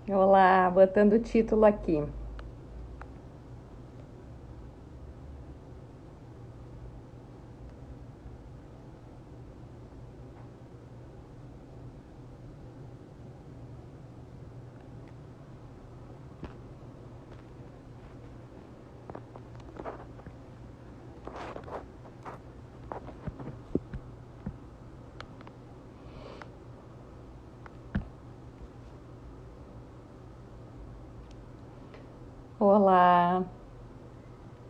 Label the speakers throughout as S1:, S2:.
S1: Olá, botando o título aqui. Olá,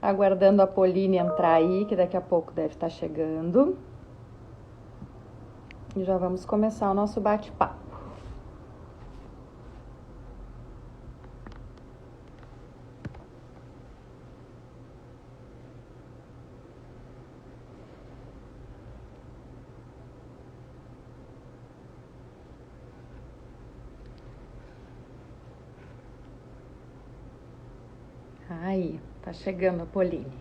S1: aguardando a Pauline entrar aí, que daqui a pouco deve estar chegando. E já vamos começar o nosso bate-papo. Aí, tá chegando a Pauline.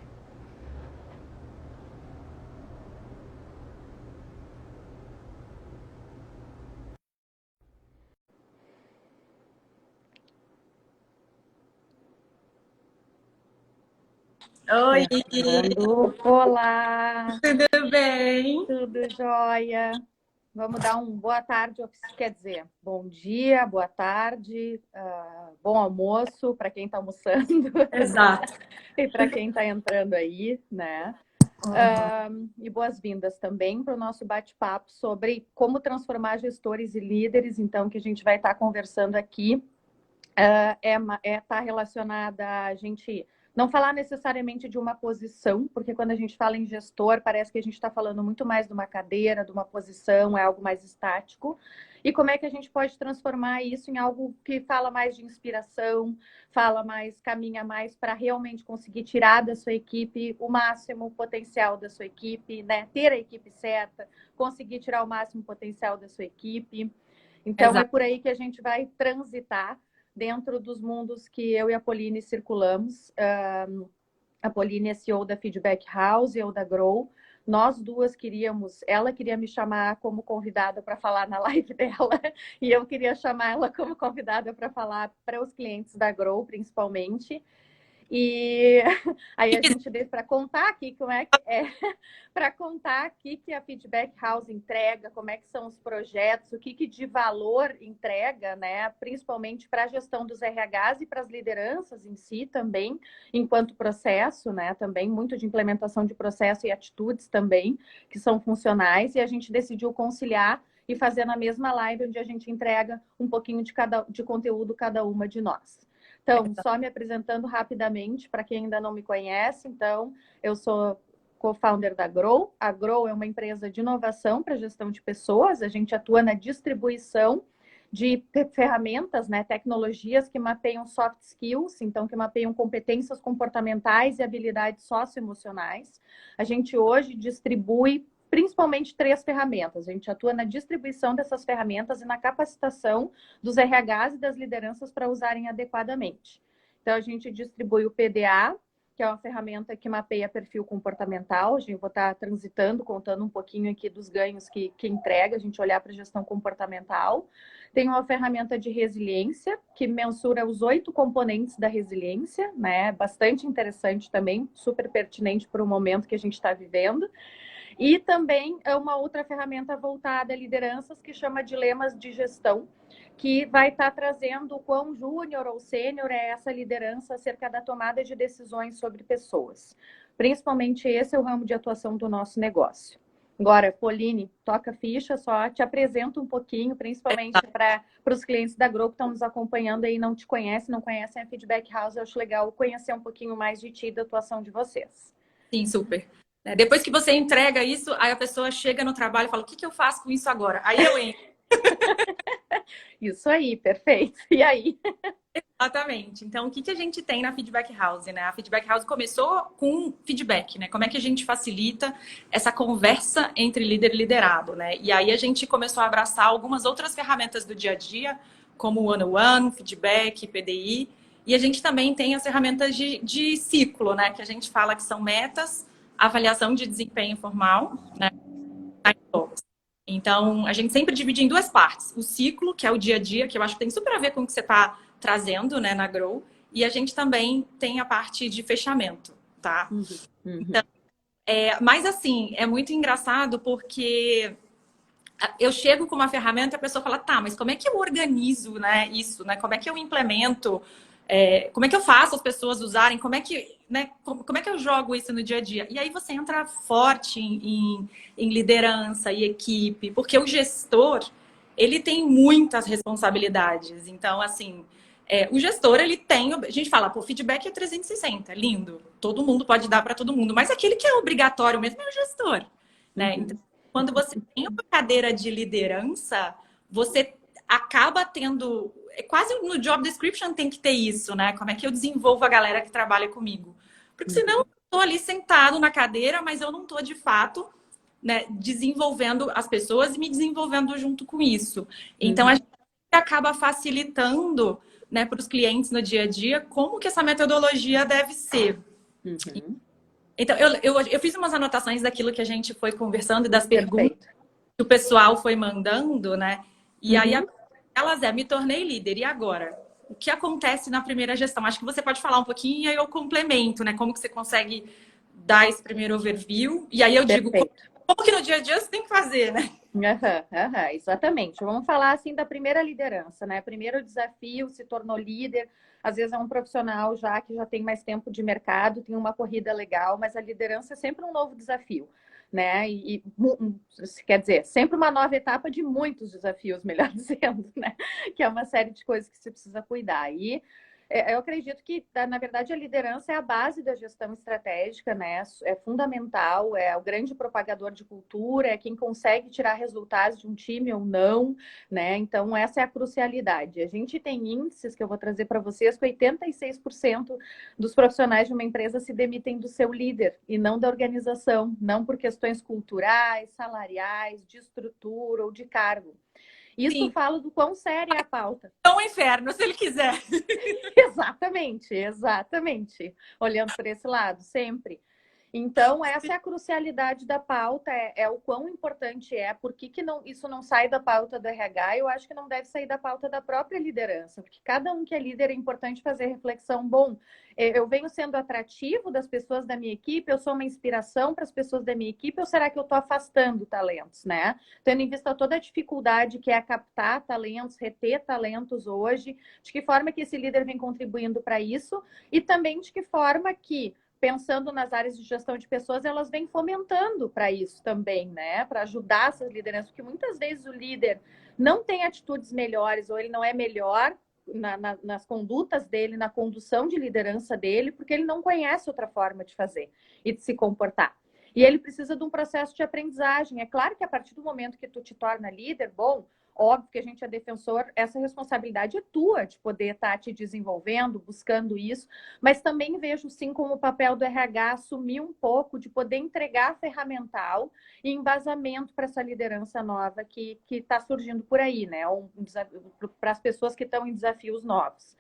S2: Oi,
S1: Chegando. Olá,
S2: tudo bem?
S1: tudo jóia? Vamos dar um boa tarde, quer dizer, bom dia, boa tarde, bom almoço para quem está almoçando
S2: Exato.
S1: e para quem está entrando aí, né?
S2: Uhum.
S1: E boas-vindas também para o nosso bate-papo sobre como transformar gestores e líderes, então, que a gente vai estar conversando aqui está relacionada a gente não falar necessariamente de uma posição, porque quando a gente fala em gestor, parece que a gente está falando muito mais de uma cadeira, de uma posição, é algo mais estático. E como é que a gente pode transformar isso em algo que fala mais de inspiração, fala mais, caminha mais para realmente conseguir tirar da sua equipe o máximo potencial da sua equipe, né? Ter a equipe certa, conseguir tirar o máximo potencial da sua equipe. Então, é
S2: Exato.
S1: por aí que a gente vai transitar dentro dos mundos que eu e a Pauline circulamos. A Pauline é CEO da Feedback House, eu da Grow. Nós duas queríamos, ela queria me chamar como convidada para falar na live dela, e eu queria chamar ela como convidada para falar para os clientes da Grow, principalmente. E aí a gente deu para contar aqui como é que é, para contar aqui que a Feedback House entrega, como é que são os projetos, o que de valor entrega, né? Principalmente para a gestão dos RHs e para as lideranças em si também, enquanto processo, né? Também muito de implementação de processo e atitudes também, que são funcionais, e a gente decidiu conciliar e fazer na mesma live onde a gente entrega um pouquinho de conteúdo cada uma de nós. Então, só me apresentando rapidamente para quem ainda não me conhece, então, eu sou co-founder da Grow. A Grow é uma empresa de inovação para gestão de pessoas. A gente atua na distribuição de ferramentas, né, tecnologias que mapeiam soft skills, então que mapeiam competências comportamentais e habilidades socioemocionais. A gente hoje distribui principalmente três ferramentas. A gente atua na distribuição dessas ferramentas e na capacitação dos RHs e das lideranças para usarem adequadamente. Então, a gente distribui o PDA, que é uma ferramenta que mapeia perfil comportamental. A gente vou estar transitando, contando um pouquinho aqui dos ganhos que entrega, a gente olhar para a gestão comportamental. Tem uma ferramenta de resiliência, que mensura os 8 componentes da resiliência, né? Bastante interessante também, super pertinente para o momento que a gente está vivendo. E também é uma outra ferramenta voltada a lideranças que chama Dilemas de Gestão, que vai estar trazendo o quão júnior ou sênior é essa liderança acerca da tomada de decisões sobre pessoas. Principalmente esse é o ramo de atuação do nosso negócio. Agora, Pauline, toca ficha, só te apresento um pouquinho, principalmente para os clientes da Grow que estão nos acompanhando aí, não te conhecem, não conhecem a Feedback House, eu acho legal conhecer um pouquinho mais de ti e da atuação de vocês.
S2: Sim, super. Depois que você entrega isso, aí a pessoa chega no trabalho e fala: o que eu faço com isso agora? Aí eu entro.
S1: Isso aí, perfeito. E aí?
S2: Exatamente. Então, o que a gente tem na Feedback House, né? A Feedback House começou com feedback, né? Como é que a gente facilita essa conversa entre líder e liderado, né? E aí a gente começou a abraçar algumas outras ferramentas do dia a dia, como o one-on-one, feedback, PDI. E a gente também tem as ferramentas de ciclo, né? Que a gente fala que são metas, avaliação de desempenho formal, né? Então, a gente sempre divide em duas partes. O ciclo, que é o dia a dia, que eu acho que tem super a ver com o que você está trazendo, né, na Grow. E a gente também tem a parte de fechamento, tá? Então, mas assim, é muito engraçado porque eu chego com uma ferramenta e a pessoa fala, tá, mas como é que eu organizo, né, isso, né? Como é que eu implemento? Como é que eu faço as pessoas usarem? Como é que, né, como é que eu jogo isso no dia a dia? E aí você entra forte em liderança e equipe, porque o gestor, ele tem muitas responsabilidades. Então, assim, o gestor, ele tem... A gente fala, pô, feedback é 360, lindo. Todo mundo pode dar para todo mundo. Mas aquele que é obrigatório mesmo é o gestor, né? Então, quando você tem uma cadeira de liderança, você acaba tendo... Quase no job description tem que ter isso, né? Como é que eu desenvolvo a galera que trabalha comigo? Porque senão eu estou ali sentado na cadeira, mas eu não estou, de fato, né, desenvolvendo as pessoas e me desenvolvendo junto com isso. Então, a gente acaba facilitando, né, para os clientes no dia a dia como que essa metodologia deve ser. Então, eu fiz umas anotações daquilo que a gente foi conversando e das perguntas que o pessoal foi mandando, né? E aí, elas me tornei líder. E agora? O que acontece na primeira gestão? Acho que você pode falar um pouquinho e aí eu complemento, né? Como que você consegue dar esse primeiro overview? E aí eu digo, como que no dia a dia você tem que fazer, né?
S1: Exatamente. Vamos falar assim da primeira liderança, né? Primeiro desafio, se tornou líder. Às vezes é um profissional já que já tem mais tempo de mercado, tem uma corrida legal, mas a liderança é sempre um novo desafio, né? Quer dizer, sempre uma nova etapa de muitos desafios, melhor dizendo, né? Que é uma série de coisas que você precisa cuidar. E eu acredito que, na verdade, a liderança é a base da gestão estratégica, né? É fundamental, é o grande propagador de cultura, é quem consegue tirar resultados de um time ou não, né? Então, essa é a crucialidade. A gente tem índices que eu vou trazer para vocês que 86% dos profissionais de uma empresa se demitem do seu líder e não da organização, não por questões culturais, salariais, de estrutura ou de cargo. Isso fala do quão séria é a pauta.
S2: É um inferno, se ele quiser.
S1: Exatamente. Olhando por esse lado, sempre. Então, essa é a crucialidade da pauta, o quão importante é, por que isso não sai da pauta do RH, eu acho que não deve sair da pauta da própria liderança, porque cada um que é líder é importante fazer reflexão. Bom, eu venho sendo atrativo das pessoas da minha equipe, eu sou uma inspiração para as pessoas da minha equipe, ou será que eu estou afastando talentos, né? Tendo em vista toda a dificuldade que é captar talentos, reter talentos hoje, de que forma que esse líder vem contribuindo para isso, e também de que forma que pensando nas áreas de gestão de pessoas, elas vêm fomentando para isso também, né? Para ajudar essas lideranças, porque muitas vezes o líder não tem atitudes melhores ou ele não é melhor nas condutas dele, na condução de liderança dele, porque ele não conhece outra forma de fazer e de se comportar. E ele precisa de um processo de aprendizagem. É claro que a partir do momento que tu te torna líder, bom, óbvio que a gente é defensor, essa responsabilidade é tua de poder estar te desenvolvendo, buscando isso, mas também vejo sim como o papel do RH assumir um pouco de poder entregar ferramental e embasamento para essa liderança nova que está surgindo por aí, né? Para as pessoas que estão em desafios novos.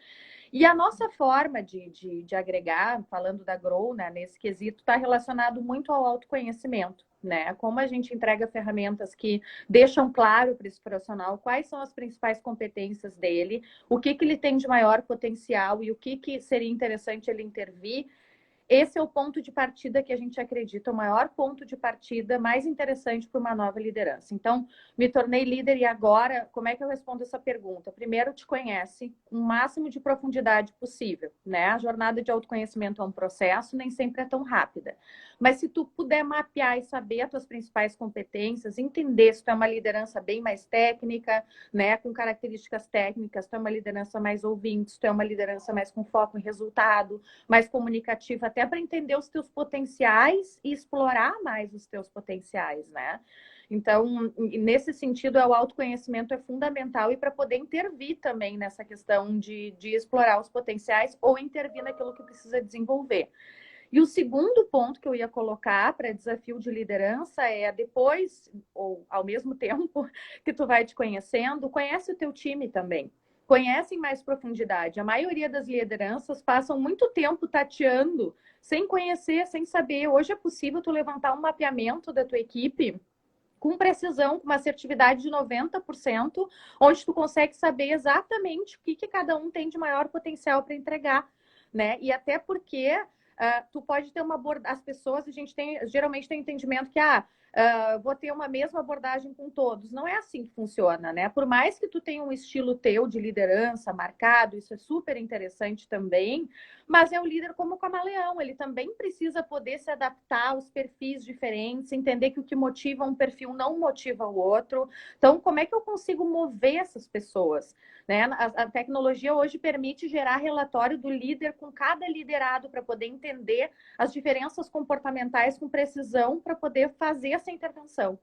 S1: E a nossa forma de agregar, falando da Grow, né, nesse quesito, está relacionado muito ao autoconhecimento, né? Como a gente entrega ferramentas que deixam claro para esse profissional quais são as principais competências dele, o que ele tem de maior potencial e o que seria interessante ele intervir. Esse é o ponto de partida que a gente acredita, o maior ponto de partida mais interessante para uma nova liderança. Então, me tornei líder e agora, como é que eu respondo essa pergunta? Primeiro, te conhece o máximo de profundidade possível, né? A jornada de autoconhecimento é um processo, nem sempre é tão rápida. Mas se tu puder mapear e saber as tuas principais competências, entender se tu é uma liderança bem mais técnica, né, com características técnicas, tu é uma liderança mais ouvinte, se tu é uma liderança mais com foco em resultado, mais comunicativa, até para entender os teus potenciais e explorar mais os teus potenciais, né? Então, nesse sentido, o autoconhecimento é fundamental e para poder intervir também nessa questão de explorar os potenciais ou intervir naquilo que precisa desenvolver. E o segundo ponto que eu ia colocar para desafio de liderança é depois, ou ao mesmo tempo que tu vai te conhecendo, conhece o teu time também. Conhece em mais profundidade. A maioria das lideranças passam muito tempo tateando, sem conhecer, sem saber. Hoje é possível tu levantar um mapeamento da tua equipe com precisão, com uma assertividade de 90%, onde tu consegue saber exatamente o que cada um tem de maior potencial para entregar, né? E até porque tu pode ter uma abordagem, as pessoas, a gente geralmente tem entendimento que vou ter uma mesma abordagem com todos. Não é assim que funciona, né? Por mais que tu tenha um estilo teu de liderança marcado, isso é super interessante também, mas é o líder como camaleão, ele também precisa poder se adaptar aos perfis diferentes, entender que o que motiva um perfil não motiva o outro. Então, como é que eu consigo mover essas pessoas? Né? A tecnologia hoje permite gerar relatório do líder com cada liderado para poder entender as diferenças comportamentais com precisão para poder fazer essa intervenção.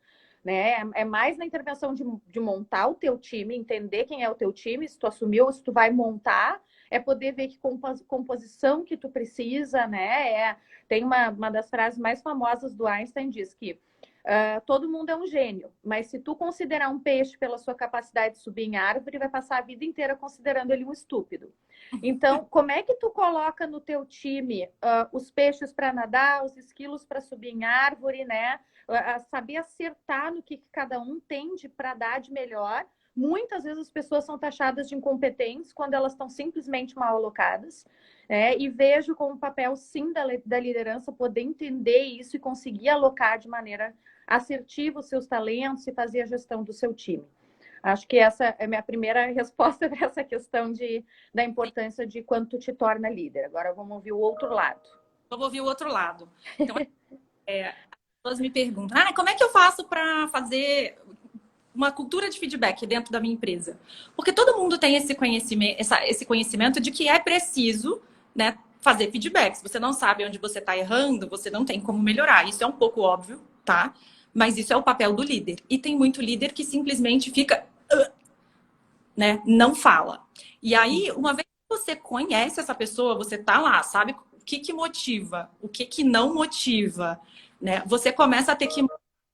S1: Né? É mais na intervenção de montar o teu time, entender quem é o teu time, se tu assumiu, se tu vai montar, é poder ver que composição que tu precisa, né? Tem uma das frases mais famosas do Einstein, diz que todo mundo é um gênio, mas se tu considerar um peixe pela sua capacidade de subir em árvore, vai passar a vida inteira considerando ele um estúpido. Então, como é que tu coloca no teu time os peixes para nadar, os esquilos para subir em árvore, né? Saber acertar no que cada um tem para dar de melhor. Muitas vezes as pessoas são taxadas de incompetentes quando elas estão simplesmente mal alocadas. E vejo como papel, sim, da liderança poder entender isso e conseguir alocar de maneira assertiva os seus talentos e fazer a gestão do seu time. Acho que essa é a minha primeira resposta para essa questão da importância de quanto te torna líder. Agora vamos ouvir o outro lado.
S2: Vamos ouvir o outro lado. Então, as pessoas me perguntam, como é que eu faço para fazer uma cultura de feedback dentro da minha empresa? Porque todo mundo tem esse conhecimento de que é preciso, né, fazer feedback. Se você não sabe onde você está errando, você não tem como melhorar. Isso é um pouco óbvio, tá? Mas isso é o papel do líder. E tem muito líder que simplesmente fica, né, não fala. E aí, uma vez que você conhece essa pessoa, você tá lá, sabe o que motiva, o que não motiva, né? Você começa a ter que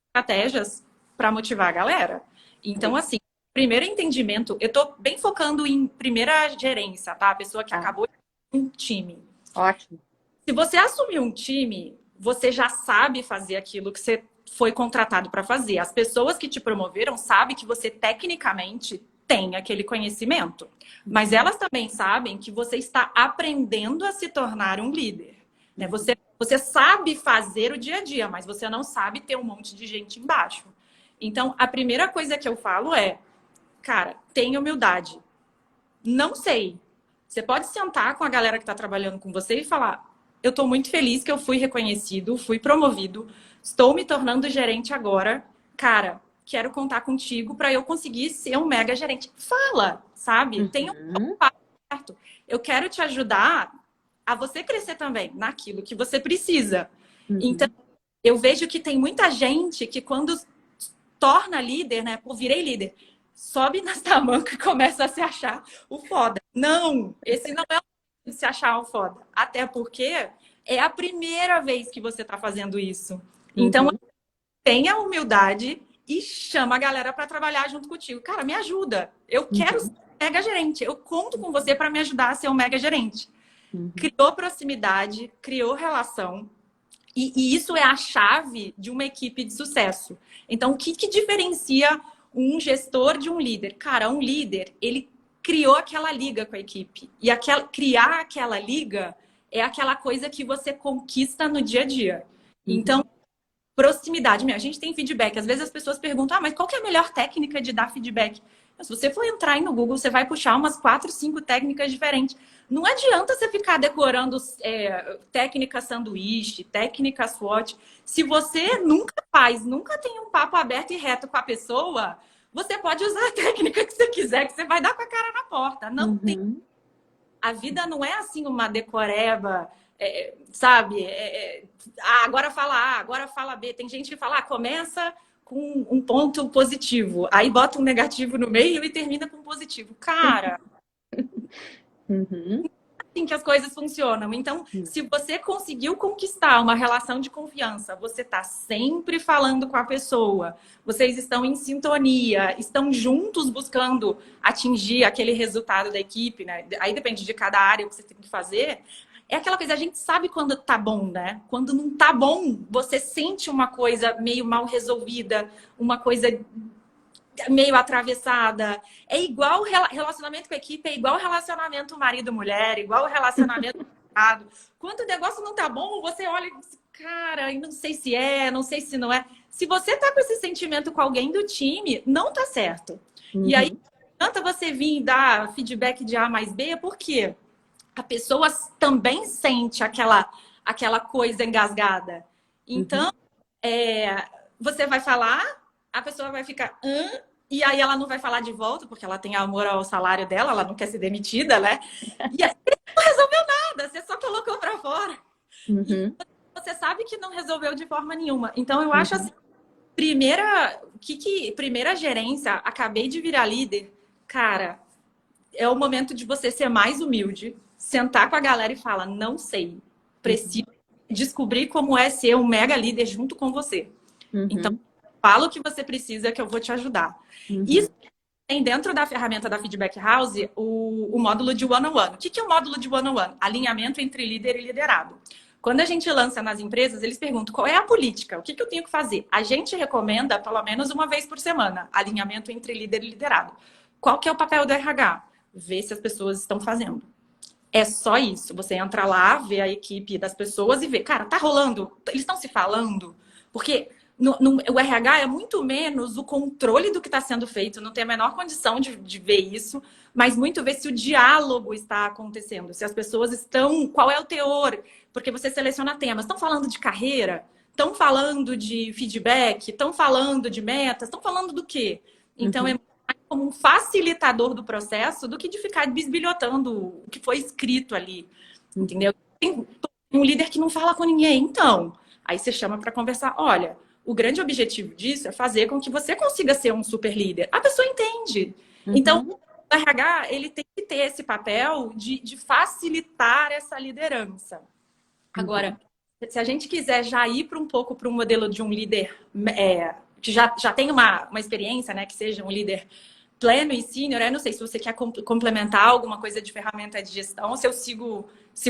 S2: estratégias para motivar a galera. Então, assim, primeiro entendimento, eu tô bem focando em primeira gerência, tá? A pessoa que acabou de um time.
S1: Ótimo.
S2: Se você assumir um time, você já sabe fazer aquilo que você foi contratado para fazer. As pessoas que te promoveram sabem que você tecnicamente tem aquele conhecimento, mas elas também sabem que você está aprendendo a se tornar um líder. Né? Você sabe fazer o dia a dia, mas você não sabe ter um monte de gente embaixo. Então, a primeira coisa que eu falo é, cara, tenha humildade. Não sei. Você pode sentar com a galera que está trabalhando com você e falar, eu estou muito feliz que eu fui reconhecido, fui promovido, estou me tornando gerente agora. Cara, quero contar contigo para eu conseguir ser um mega gerente. Fala, sabe? Tenha um papo certo. Eu quero te ajudar a você crescer também naquilo que você precisa. Então, eu vejo que tem muita gente que quando torna líder, né? Pô, virei líder. Sobe nas tamancas e começa a se achar o foda. Não, esse não é o de se achar o foda. Até porque é a primeira vez que você está fazendo isso. Então, tenha humildade e chama a galera para trabalhar junto contigo. Cara, me ajuda. Eu quero ser um mega gerente. Eu conto com você para me ajudar a ser um mega gerente. Criou proximidade, criou relação. E isso é a chave de uma equipe de sucesso. Então, o que diferencia um gestor de um líder? Cara, um líder, ele criou aquela liga com a equipe. E criar aquela liga é aquela coisa que você conquista no dia a dia. Então, proximidade. A gente tem feedback. Às vezes as pessoas perguntam, mas qual que é a melhor técnica de dar feedback? Se você for entrar aí no Google, você vai puxar umas 4, 5 técnicas diferentes. Não adianta você ficar decorando técnica sanduíche, técnica SWOT. Se você nunca faz, nunca tem um papo aberto e reto com a pessoa, você pode usar a técnica que você quiser, que você vai dar com a cara na porta. Não tem. A vida não é assim uma decoreba, sabe? Agora fala A, agora fala B. Tem gente que fala, começa com um ponto positivo, aí bota um negativo no meio e termina com um positivo. Cara, assim que as coisas funcionam. Então, se você conseguiu conquistar uma relação de confiança, você está sempre falando com a pessoa, vocês estão em sintonia, estão juntos buscando atingir aquele resultado da equipe, né? Aí depende de cada área que você tem que fazer. é aquela coisa, a gente sabe quando tá bom, né? Quando não tá bom, você sente uma coisa meio mal resolvida, uma coisa meio atravessada. É igual relacionamento com a equipe, é igual relacionamento marido-mulher, igual relacionamento namorado. Quando o negócio não tá bom, você olha e diz, cara, eu não sei se é, não sei se não é. Se você tá com esse sentimento com alguém do time, não tá certo. E aí, tanto você vir dar feedback de A mais B, por quê? A pessoa também sente aquela coisa engasgada. Então, você vai falar, a pessoa vai ficar... E aí ela não vai falar de volta, porque ela tem amor ao salário dela, ela não quer ser demitida, né? E aí não resolveu nada, você só colocou para fora. E você sabe que não resolveu de forma nenhuma. Então, eu acho assim, primeira gerência, acabei de virar líder, cara, é o momento de você ser mais humilde, sentar com a galera e falar, não sei, preciso descobrir como é ser um mega líder junto com você. Então, fala o que você precisa que eu vou te ajudar. Isso tem dentro da ferramenta da Feedback House o módulo de one-on-one. O que é o módulo de one-on-one? Alinhamento entre líder e liderado. Quando a gente lança nas empresas, eles perguntam qual é a política, o que eu tenho que fazer? A gente recomenda pelo menos uma vez por semana, alinhamento entre líder e liderado. Qual que é o papel do RH? Ver se as pessoas estão fazendo. É só isso. Você entra lá, vê a equipe das pessoas e vê, cara, tá rolando? Eles estão se falando? Porque o RH é muito menos o controle do que está sendo feito, não tem a menor condição de ver isso, mas muito ver se o diálogo está acontecendo, se as pessoas estão... Qual é o teor? Porque você seleciona temas. Estão falando de carreira? Estão falando de feedback? Estão falando de metas? Estão falando do quê? Então, é mais como um facilitador do processo do que de ficar bisbilhotando o que foi escrito ali, entendeu? Tem um líder que não fala com ninguém, então... Aí você chama para conversar, olha... O grande objetivo disso é fazer com que você consiga ser um super líder. A pessoa entende. Então, o RH, ele tem que ter esse papel de facilitar essa liderança. Agora, se a gente quiser já ir para um pouco para um modelo de um líder que já tem uma experiência, né, que seja um líder pleno e sênior, eu não sei se você quer complementar alguma coisa de ferramenta de gestão ou se eu sigo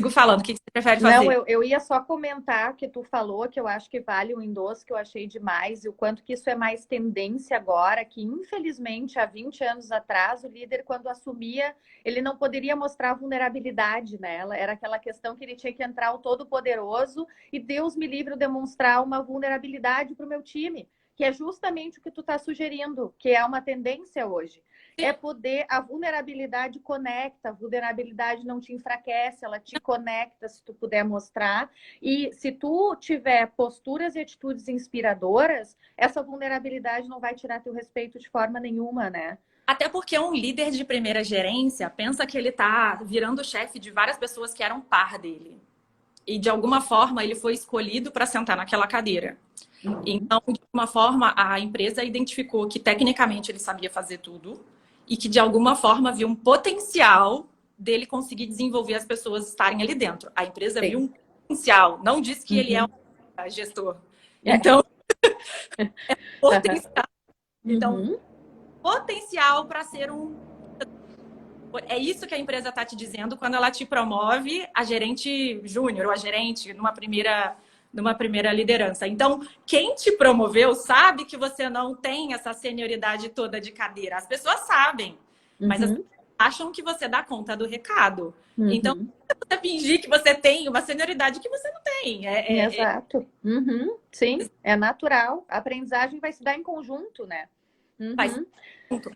S2: falando. O que você prefere fazer?
S1: Não, eu ia só comentar que tu falou, que eu acho que vale o endosso, que eu achei demais, e o quanto que isso é mais tendência agora, que infelizmente há 20 anos atrás, o líder, quando assumia, ele não poderia mostrar vulnerabilidade nela. Era aquela questão que ele tinha que entrar o todo-poderoso e Deus me livre de demonstrar uma vulnerabilidade para o meu time, que é justamente o que tu está sugerindo, que é uma tendência hoje. É poder, a vulnerabilidade conecta, a vulnerabilidade não te enfraquece, ela te conecta, se tu puder mostrar. E se tu tiver posturas e atitudes inspiradoras, essa vulnerabilidade não vai tirar teu respeito de forma nenhuma, né?
S2: Até porque um líder de primeira gerência pensa que ele tá virando chefe de várias pessoas que eram par dele. E de alguma forma ele foi escolhido para sentar naquela cadeira. Então, de alguma forma, a empresa identificou que tecnicamente ele sabia fazer tudo e que de alguma forma viu um potencial dele conseguir desenvolver as pessoas estarem ali dentro. A empresa viu um potencial, não disse que ele é um gestor. Então, é potencial. Então, potencial para ser um... É isso que a empresa está te dizendo quando ela te promove a gerente júnior ou a gerente numa primeira liderança. Então, quem te promoveu sabe que você não tem essa senioridade toda de cadeira. As pessoas sabem, mas as pessoas acham que você dá conta do recado. Então, você fingir que você tem uma senioridade que você não tem.
S1: Exato. Sim, é natural. A aprendizagem vai se dar em conjunto, né?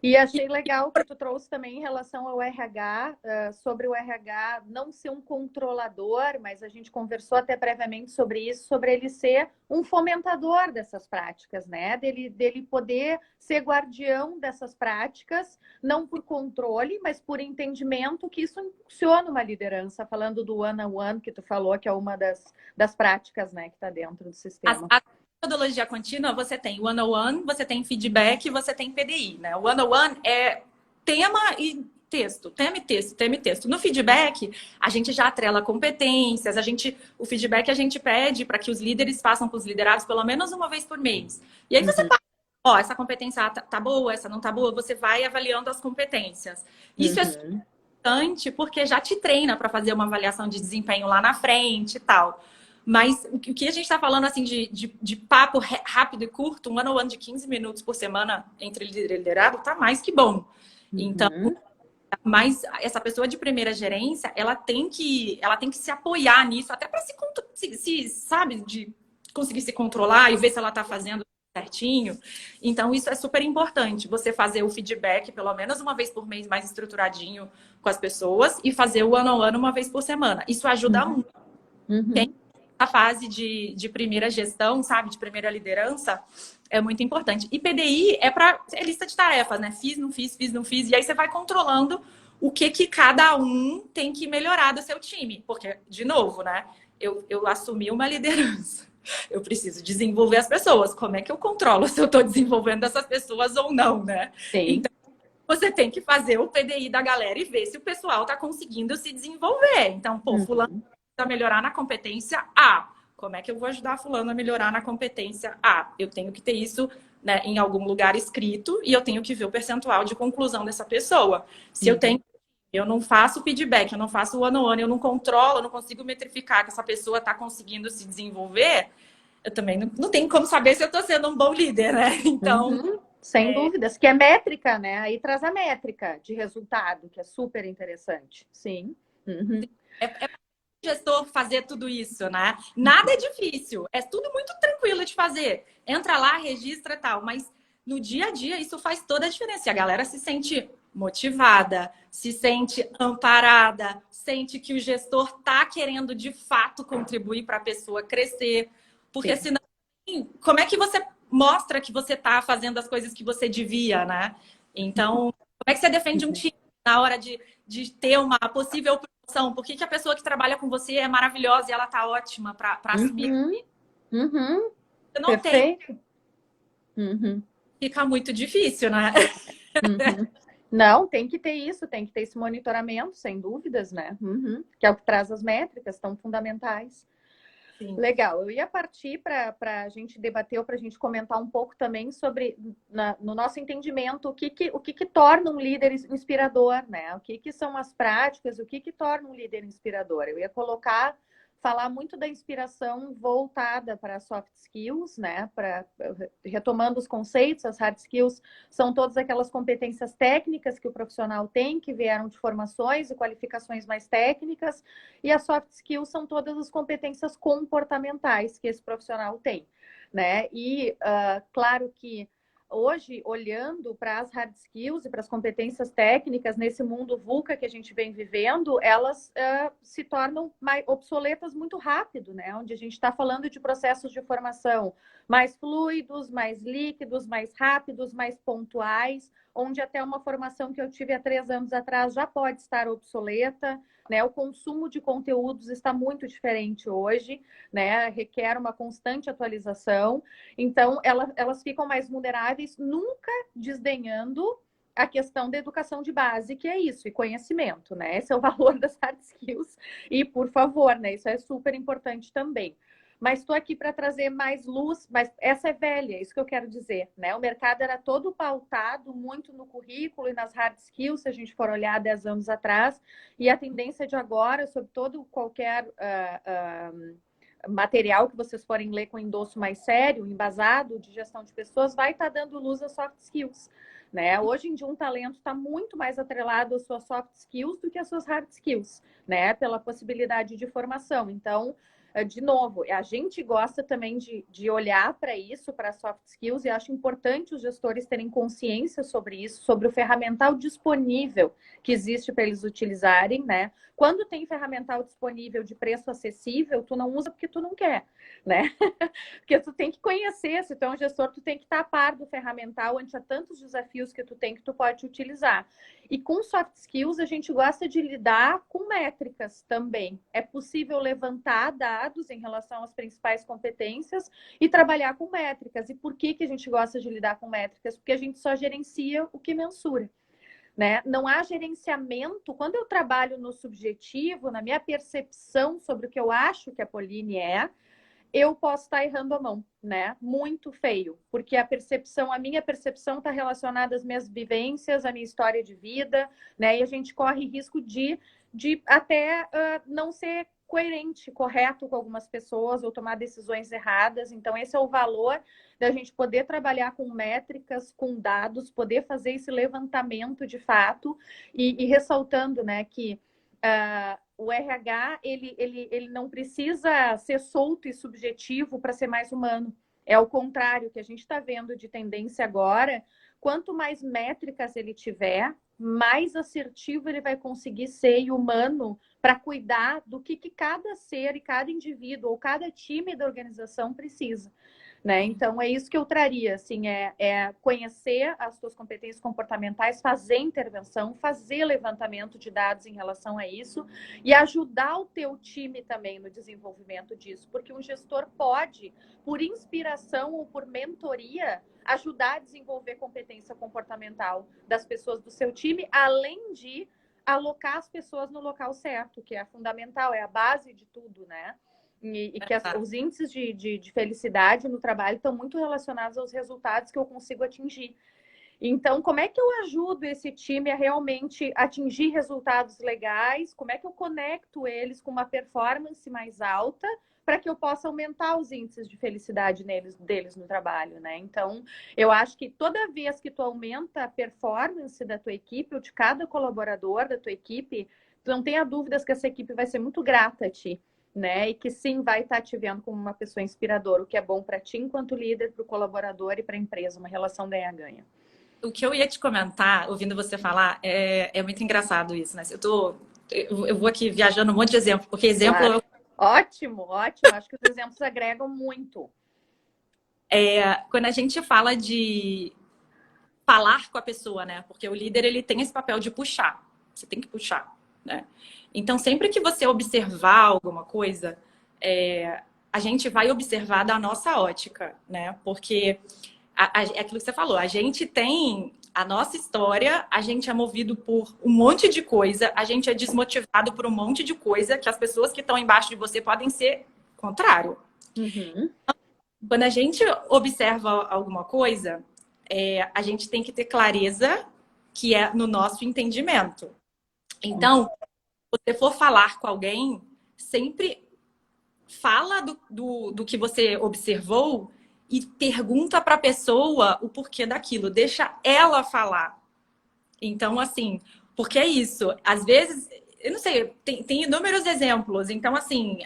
S1: E achei legal que tu trouxe também em relação ao RH, sobre o RH não ser um controlador, mas a gente conversou até previamente sobre isso, sobre ele ser um fomentador dessas práticas, né? Dele poder ser guardião dessas práticas, não por controle, mas por entendimento que isso funciona uma liderança, falando do one-on-one que tu falou, que é uma das práticas, né, que está dentro do sistema.
S2: A metodologia contínua, você tem one-on-one, você tem feedback, você tem PDI, né? O one-on-one é tema e texto, tema e texto, tema e texto. No feedback, a gente já atrela competências, o feedback a gente pede para que os líderes façam com os liderados pelo menos uma vez por mês. E aí você ó, essa competência tá boa, essa não tá boa, você vai avaliando as competências. Isso é importante porque já te treina para fazer uma avaliação de desempenho lá na frente e tal. Mas o que a gente está falando assim de papo rápido e curto, um one-on-one de 15 minutos por semana entre líder e liderado, tá mais que bom. Então,
S1: Uhum.
S2: mas essa pessoa de primeira gerência, ela tem que se apoiar nisso, até para sabe, de conseguir se controlar e ver se ela está fazendo certinho. Então, isso é super importante. Você fazer o feedback pelo menos uma vez por mês mais estruturadinho com as pessoas e fazer o one-on-one uma vez por semana. Isso ajuda muito.
S1: Uhum.
S2: A fase de primeira gestão, sabe? De primeira liderança, é muito importante. E PDI é lista de tarefas, né? Fiz, não fiz, fiz, não fiz. E aí você vai controlando o que cada um tem que melhorar do seu time. Porque, de novo, né? Eu assumi uma liderança. Eu preciso desenvolver as pessoas. Como é que eu controlo se eu estou desenvolvendo essas pessoas ou não, né?
S1: Sim.
S2: Então, você tem que fazer o PDI da galera e ver se o pessoal está conseguindo se desenvolver. Então, pô, fulano a melhorar na competência A. Como é que eu vou ajudar fulano a melhorar na competência A? Eu tenho que ter isso, né, em algum lugar escrito e eu tenho que ver o percentual de conclusão dessa pessoa. Se eu não faço feedback, eu não faço one-on-one, eu não controlo, eu não consigo metrificar que essa pessoa está conseguindo se desenvolver, eu também não tenho como saber se eu estou sendo um bom líder, né? Então,
S1: Sem dúvidas, que é métrica, né? Aí traz a métrica de resultado, que é super interessante. Sim. Uhum.
S2: é gestor fazer tudo isso, né? Nada é difícil, é tudo muito tranquilo de fazer. Entra lá, registra e tal, mas no dia a dia isso faz toda a diferença. E a galera se sente motivada, se sente amparada, sente que o gestor tá querendo de fato contribuir para a pessoa crescer, porque
S1: Sim.
S2: senão, como é que você mostra que você tá fazendo as coisas que você devia, né? Então, como é que você defende um time na hora de ter uma possível promoção? Por que a pessoa que trabalha com você é maravilhosa e ela tá ótima para assumir?
S1: Uhum.
S2: Você não tem,
S1: Perfeito. Uhum.
S2: fica muito difícil, né?
S1: Uhum. Não, tem que ter isso, tem que ter esse monitoramento, sem dúvidas, né? Que é o que traz as métricas tão fundamentais.
S2: Sim.
S1: Legal, eu ia partir para a gente debater ou para a gente comentar um pouco também sobre, no nosso entendimento, o que torna um líder inspirador, né? O que são as práticas, o que torna um líder inspirador. Eu ia falar muito da inspiração voltada para soft skills, né? Retomando os conceitos, as hard skills são todas aquelas competências técnicas que o profissional tem, que vieram de formações e qualificações mais técnicas, e as soft skills são todas as competências comportamentais que esse profissional tem, né? E claro que hoje, olhando para as hard skills e para as competências técnicas nesse mundo VUCA que a gente vem vivendo, elas se tornam mais obsoletas muito rápido, né? Onde a gente está falando de processos de formação mais fluidos, mais líquidos, mais rápidos, mais pontuais, onde até uma formação que eu tive há 3 anos atrás já pode estar obsoleta, né? O consumo de conteúdos está muito diferente hoje, né? Requer uma constante atualização. Então, elas ficam mais vulneráveis, nunca desdenhando a questão da educação de base, que é isso, e conhecimento, né? Esse é o valor das hard skills. E, por favor, né? Isso é super importante também. Mas estou aqui para trazer mais luz, mas essa é velha, é isso que eu quero dizer, né? O mercado era todo pautado muito no currículo e nas hard skills, se a gente for olhar 10 anos atrás, e a tendência de agora, sobre todo qualquer material que vocês forem ler com endosso mais sério, embasado, de gestão de pessoas, vai estar dando luz às soft skills. Né? Hoje em dia, um talento está muito mais atrelado às suas soft skills do que às suas hard skills, né? Pela possibilidade de formação. Então, de novo, a gente gosta também de olhar para isso, para soft skills, e acho importante os gestores terem consciência sobre isso, sobre o ferramental disponível que existe para eles utilizarem, né? Quando tem ferramental disponível de preço acessível, tu não usa porque tu não quer, né? Porque tu tem que conhecer, se tu é um gestor, tu tem que estar a par do ferramental, ante a tantos desafios que tu tem que tu pode utilizar. E com soft skills, a gente gosta de lidar com métricas também. É possível levantar dados em relação às principais competências e trabalhar com métricas. E por que a gente gosta de lidar com métricas? Porque a gente só gerencia o que mensura. Né? Não há gerenciamento. Quando eu trabalho no subjetivo, na minha percepção sobre o que eu acho que a Polini é, eu posso estar errando a mão, né? Muito feio, porque a minha percepção está relacionada às minhas vivências, à minha história de vida, né? E a gente corre risco de até não ser coerente, correto com algumas pessoas ou tomar decisões erradas. Então, esse é o valor da gente poder trabalhar com métricas, com dados, poder fazer esse levantamento de fato e ressaltando, né, que o RH ele não precisa ser solto e subjetivo para ser mais humano. É o contrário que a gente está vendo de tendência agora. Quanto mais métricas ele tiver, mais assertivo ele vai conseguir ser e humano para cuidar do que cada ser e cada indivíduo ou cada time da organização precisa. Né? Então, é isso que eu traria, assim, é conhecer as suas competências comportamentais, fazer intervenção, fazer levantamento de dados em relação a isso e ajudar o teu time também no desenvolvimento disso, porque um gestor pode, por inspiração ou por mentoria, ajudar a desenvolver competência comportamental das pessoas do seu time, além de alocar as pessoas no local certo, que é fundamental, é a base de tudo, né? E que os índices de felicidade no trabalho estão muito relacionados aos resultados que eu consigo atingir. Então, como é que eu ajudo esse time a realmente atingir resultados legais? Como é que eu conecto eles com uma performance mais alta para que eu possa aumentar os índices de felicidade deles no trabalho, né? Então, eu acho que toda vez que tu aumenta a performance da tua equipe ou de cada colaborador da tua equipe, tu não tenha dúvidas que essa equipe vai ser muito grata a ti. Né? E que sim vai estar te vendo como uma pessoa inspiradora, o que é bom para ti enquanto líder, para o colaborador e para a empresa, uma relação ganha-ganha.
S2: O que eu ia te comentar, ouvindo você falar, é muito engraçado isso, né? Eu vou aqui viajando um monte de exemplo, porque exemplo...
S1: Claro. Ótimo, ótimo. Acho que os exemplos agregam muito.
S2: Quando a gente fala de falar com a pessoa, né? Porque o líder, ele tem esse papel de puxar. Você tem que puxar, né? Então, sempre que você observar alguma coisa, a gente vai observar da nossa ótica, né? Porque é aquilo que você falou, a gente tem a nossa história, a gente é movido por um monte de coisa, a gente é desmotivado por um monte de coisa que as pessoas que estão embaixo de você podem ser contrário.
S1: Uhum.
S2: Quando a gente observa alguma coisa, a gente tem que ter clareza que é no nosso entendimento. Então, se você for falar com alguém, sempre fala do que você observou e pergunta para a pessoa o porquê daquilo. Deixa ela falar. Então, assim, porque é isso. Às vezes, eu não sei, tem inúmeros exemplos. Então, assim,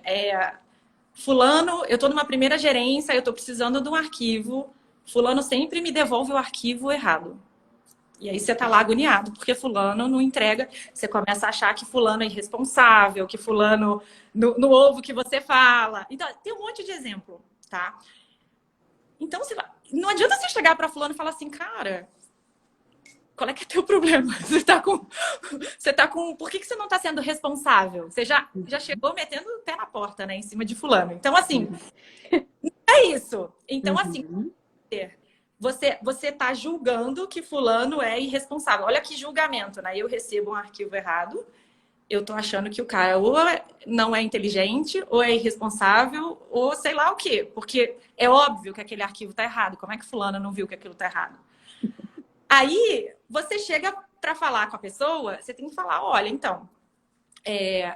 S2: fulano, eu estou numa primeira gerência, eu estou precisando de um arquivo. Fulano sempre me devolve o arquivo errado. E aí você tá lá agoniado, porque fulano não entrega. Você começa a achar que fulano é irresponsável, que fulano não ouve o que você fala. Então, tem um monte de exemplo, tá? Então, não adianta você chegar para fulano e falar assim, cara, qual é que é teu problema? Você tá com... Por que você não tá sendo responsável? Você já chegou metendo o pé na porta, né? Em cima de fulano. Então, assim, é isso. Então, assim, você tá julgando que fulano é irresponsável. Olha que julgamento, né? Eu recebo um arquivo errado, eu tô achando que o cara ou não é inteligente, ou é irresponsável, ou sei lá o quê. Porque é óbvio que aquele arquivo tá errado. Como é que fulano não viu que aquilo tá errado? Aí, você chega para falar com a pessoa, você tem que falar, olha, então,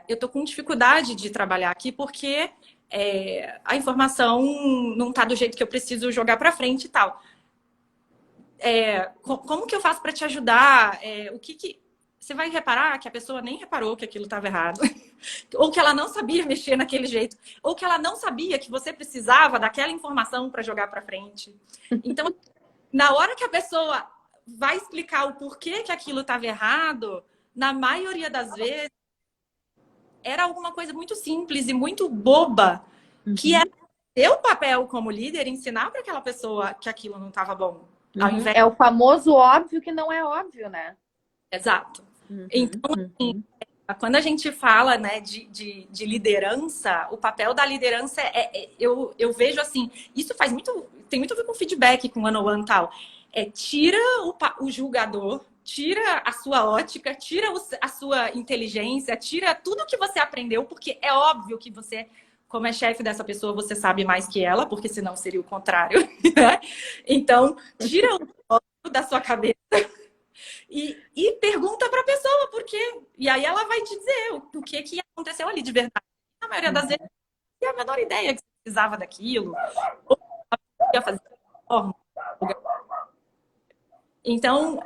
S2: eu tô com dificuldade de trabalhar aqui porque a informação não tá do jeito que eu preciso jogar para frente e tal. Como que eu faço para te ajudar? Você vai reparar que a pessoa nem reparou que aquilo estava errado, ou que ela não sabia mexer naquele jeito, ou que ela não sabia que você precisava daquela informação para jogar para frente. Então, na hora que a pessoa vai explicar o porquê que aquilo estava errado, na maioria das vezes era alguma coisa muito simples e muito boba, que era seu papel como líder ensinar para aquela pessoa que aquilo não estava bom.
S1: É o famoso óbvio que não é óbvio, né?
S2: Exato. Então, assim, quando a gente fala, né, de liderança, o papel da liderança eu vejo assim, isso tem muito a ver com feedback, com one-on-one e tal. Tira o julgador, tira a sua ótica, tira a sua inteligência, tira tudo que você aprendeu, porque é óbvio que você como é chefe dessa pessoa, você sabe mais que ela, porque senão seria o contrário, né? Então, tira o negócio da sua cabeça e pergunta para a pessoa por quê. E aí ela vai te dizer o que aconteceu ali de verdade. Na maioria das vezes, não tinha a menor ideia que você precisava daquilo, ou ia fazer de forma. Então,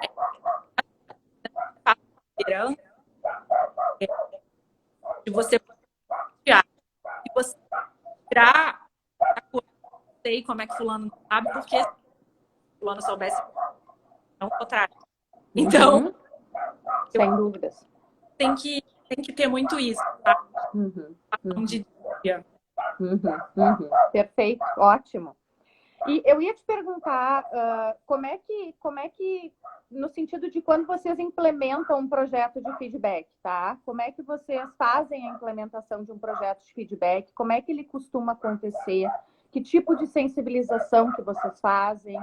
S2: de você confiar, e você tirar a coisa, não sei como é que fulano não sabe, porque se fulano soubesse, não o contrário. Então,
S1: sem dúvidas.
S2: Tem que ter muito isso, tá? De dia.
S1: Perfeito, ótimo. E eu ia te perguntar como é que, no sentido de quando vocês implementam um projeto de feedback, tá? Como é que vocês fazem a implementação de um projeto de feedback? Como é que ele costuma acontecer? Que tipo de sensibilização que vocês fazem?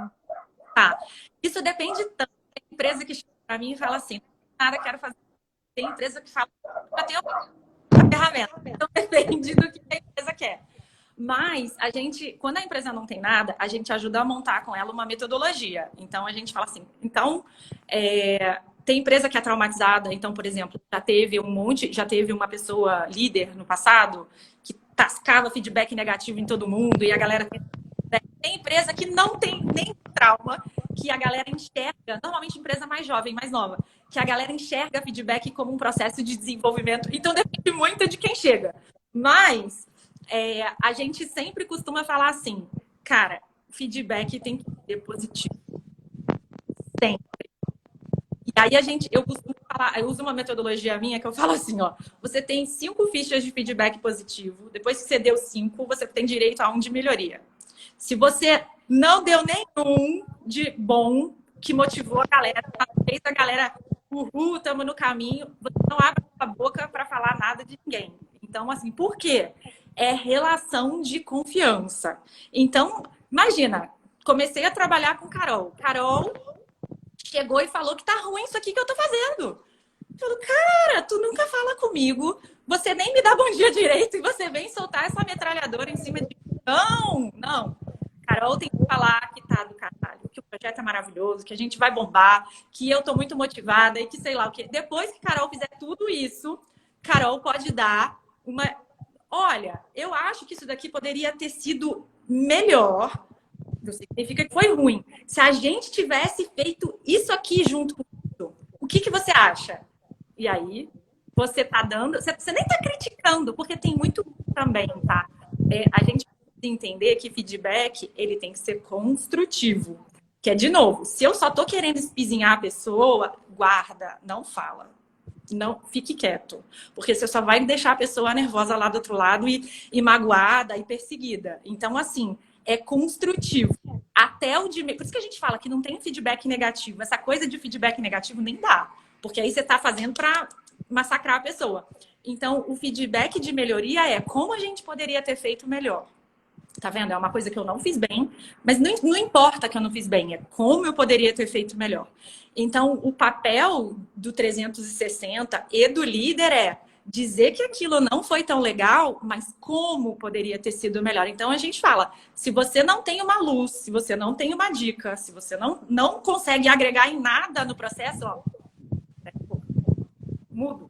S2: Tá. Isso depende tanto. Tem empresa que chega para mim e fala assim, nada, quero fazer. Tem empresa que fala, já tem a ferramenta. Então depende do que a empresa quer. Mas a gente, quando a empresa não tem nada, a gente ajuda a montar com ela uma metodologia. Então a gente fala assim, tem empresa que é traumatizada, então, por exemplo, já teve uma pessoa líder no passado que tascava feedback negativo em todo mundo e a galera tem empresa que não tem nem trauma, que a galera enxerga, normalmente empresa mais jovem, mais nova, que a galera enxerga feedback como um processo de desenvolvimento. Então depende muito de quem chega. Mas a gente sempre costuma falar assim, cara, feedback tem que ser positivo. Sempre. E aí eu costumo falar, eu uso uma metodologia minha que eu falo assim, ó, você tem 5 fichas de feedback positivo, depois que você deu 5, você tem direito a 1 de melhoria. Se você não deu nenhum de bom que motivou a galera, fez a galera, uhul, estamos no caminho, você não abre a boca para falar nada de ninguém. Então, assim, por quê? É relação de confiança. Então, imagina, comecei a trabalhar com Carol. Carol chegou e falou que tá ruim isso aqui que eu tô fazendo. Eu falo, cara, tu nunca fala comigo, você nem me dá bom dia direito e você vem soltar essa metralhadora em cima de mim. Não. Carol tem que falar que tá do caralho, que o projeto é maravilhoso, que a gente vai bombar, que eu tô muito motivada e que sei lá o quê. Depois que Carol fizer tudo isso, Carol pode dar uma... Olha, eu acho que isso daqui poderia ter sido melhor. Não significa que foi ruim. Se a gente tivesse feito isso aqui junto com isso, o que você acha? E aí, você tá dando... Você nem tá criticando, porque tem muito também, tá? A gente entender que feedback, ele tem que ser construtivo. Que é, de novo, se eu só tô querendo espizinhar a pessoa, guarda, não fala. Não, fique quieto. Porque você só vai deixar a pessoa nervosa lá do outro lado e magoada e perseguida. Então, assim, é construtivo. Até o de... Por isso que a gente fala que não tem feedback negativo. Essa coisa de feedback negativo nem dá. Porque aí você tá fazendo para massacrar a pessoa. Então, o feedback de melhoria é como a gente poderia ter feito melhor. Tá vendo? É uma coisa que eu não fiz bem, mas não importa que eu não fiz bem, é como eu poderia ter feito melhor. Então, o papel do 360 e do líder é dizer que aquilo não foi tão legal, mas como poderia ter sido melhor. Então, a gente fala, se você não tem uma luz, se você não tem uma dica, se você não consegue agregar em nada no processo, ó, mudo,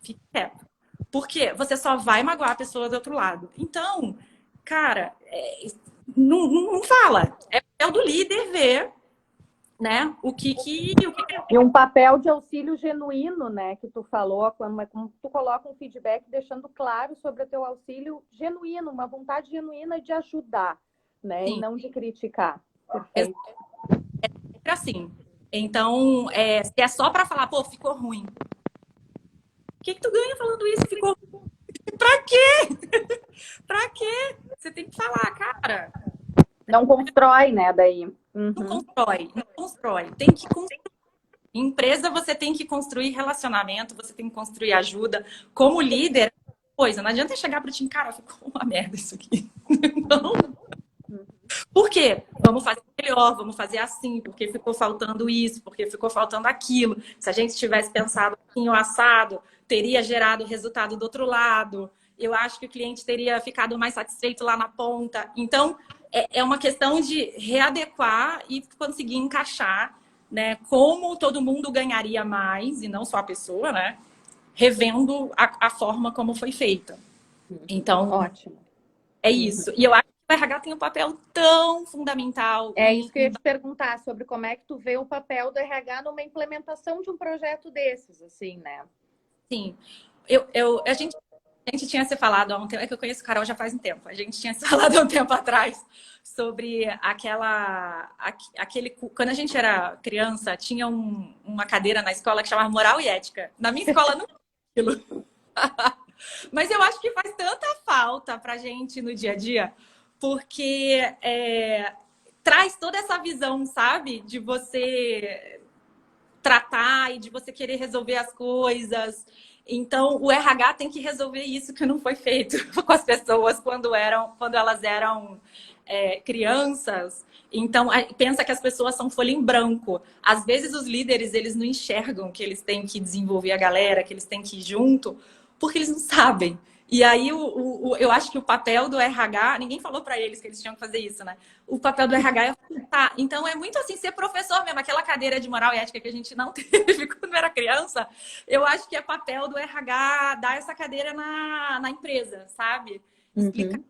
S2: fique quieto. Porque você só vai magoar a pessoa do outro lado. Então... Cara, não fala. É o papel do líder ver, né, o que...
S1: E um papel de auxílio genuíno, né, que tu falou, como tu coloca um feedback deixando claro sobre o teu auxílio genuíno, uma vontade genuína de ajudar, né,
S2: Sim.
S1: E não de criticar. Perfeito.
S2: É sempre assim. Então, se é só para falar, pô, ficou ruim. O que tu ganha falando isso? Ficou ruim? Pra quê? Pra quê? Você tem que falar, cara.
S1: Não constrói, né, daí.
S2: Não constrói. Tem que construir. Em empresa, você tem que construir relacionamento, você tem que construir ajuda. Como líder, não adianta chegar pro time, cara, ficou uma merda isso aqui. Não. Por quê? Vamos fazer melhor, vamos fazer assim, porque ficou faltando isso, porque ficou faltando aquilo. Se a gente tivesse pensado assim, o assado, teria gerado o resultado do outro lado. eu acho que o cliente teria ficado mais satisfeito lá na ponta. Então, é uma questão de readequar e conseguir encaixar, né, como todo mundo ganharia mais, e não só a pessoa, né, revendo a forma como foi feita. Então,
S1: ótimo.
S2: é isso. E eu acho que o RH tem um papel tão fundamental.
S1: É isso que eu ia te perguntar, sobre como é que tu vê o papel do RH numa implementação de um projeto desses, assim, né?
S2: Sim. A gente tinha se falado há um tempo, é que eu conheço o Carol já faz um tempo. A gente tinha se falado há um tempo atrás sobre quando a gente era criança, tinha uma cadeira na escola que chamava Moral e Ética. Na minha escola não tinha aquilo. Mas eu acho que faz tanta falta pra gente no dia a dia, porque traz toda essa visão, sabe? De você tratar e de você querer resolver as coisas. Então, o RH tem que resolver isso que não foi feito com as pessoas quando elas eram crianças. Então, pensa que as pessoas são folha em branco. Às vezes, os líderes, eles não enxergam que eles têm que desenvolver a galera, que eles têm que ir junto, porque eles não sabem. E aí, eu acho que o papel do RH, ninguém falou para eles que eles tinham que fazer isso, né? O papel do RH é tá. Então, é muito assim, ser professor mesmo, aquela cadeira de moral e ética que a gente não teve quando era criança, eu acho que é papel do RH dar essa cadeira na empresa, sabe? Explicar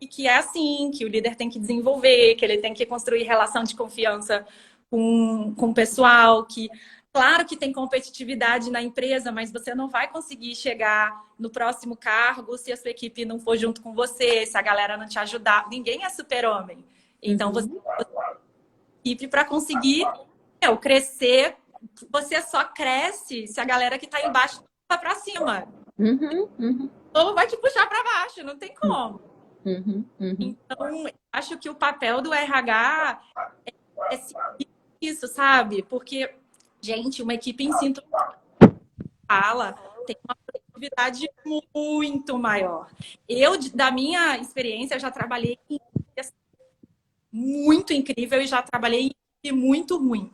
S2: que é assim, que o líder tem que desenvolver, que ele tem que construir relação de confiança com o pessoal, que claro que tem competitividade na empresa, mas você não vai conseguir chegar no próximo cargo se a sua equipe não for junto com você, se a galera não te ajudar. Ninguém é super-homem. Então, você equipe para conseguir crescer. Você só cresce se a galera que está embaixo vai para cima. Ou vai te puxar para baixo, não tem como. Então, acho que o papel do RH é isso, sabe? Porque, gente, uma equipe em sintonia fala tem uma produtividade muito maior. Eu, da minha experiência, já trabalhei em muito incrível e já trabalhei em muito ruim.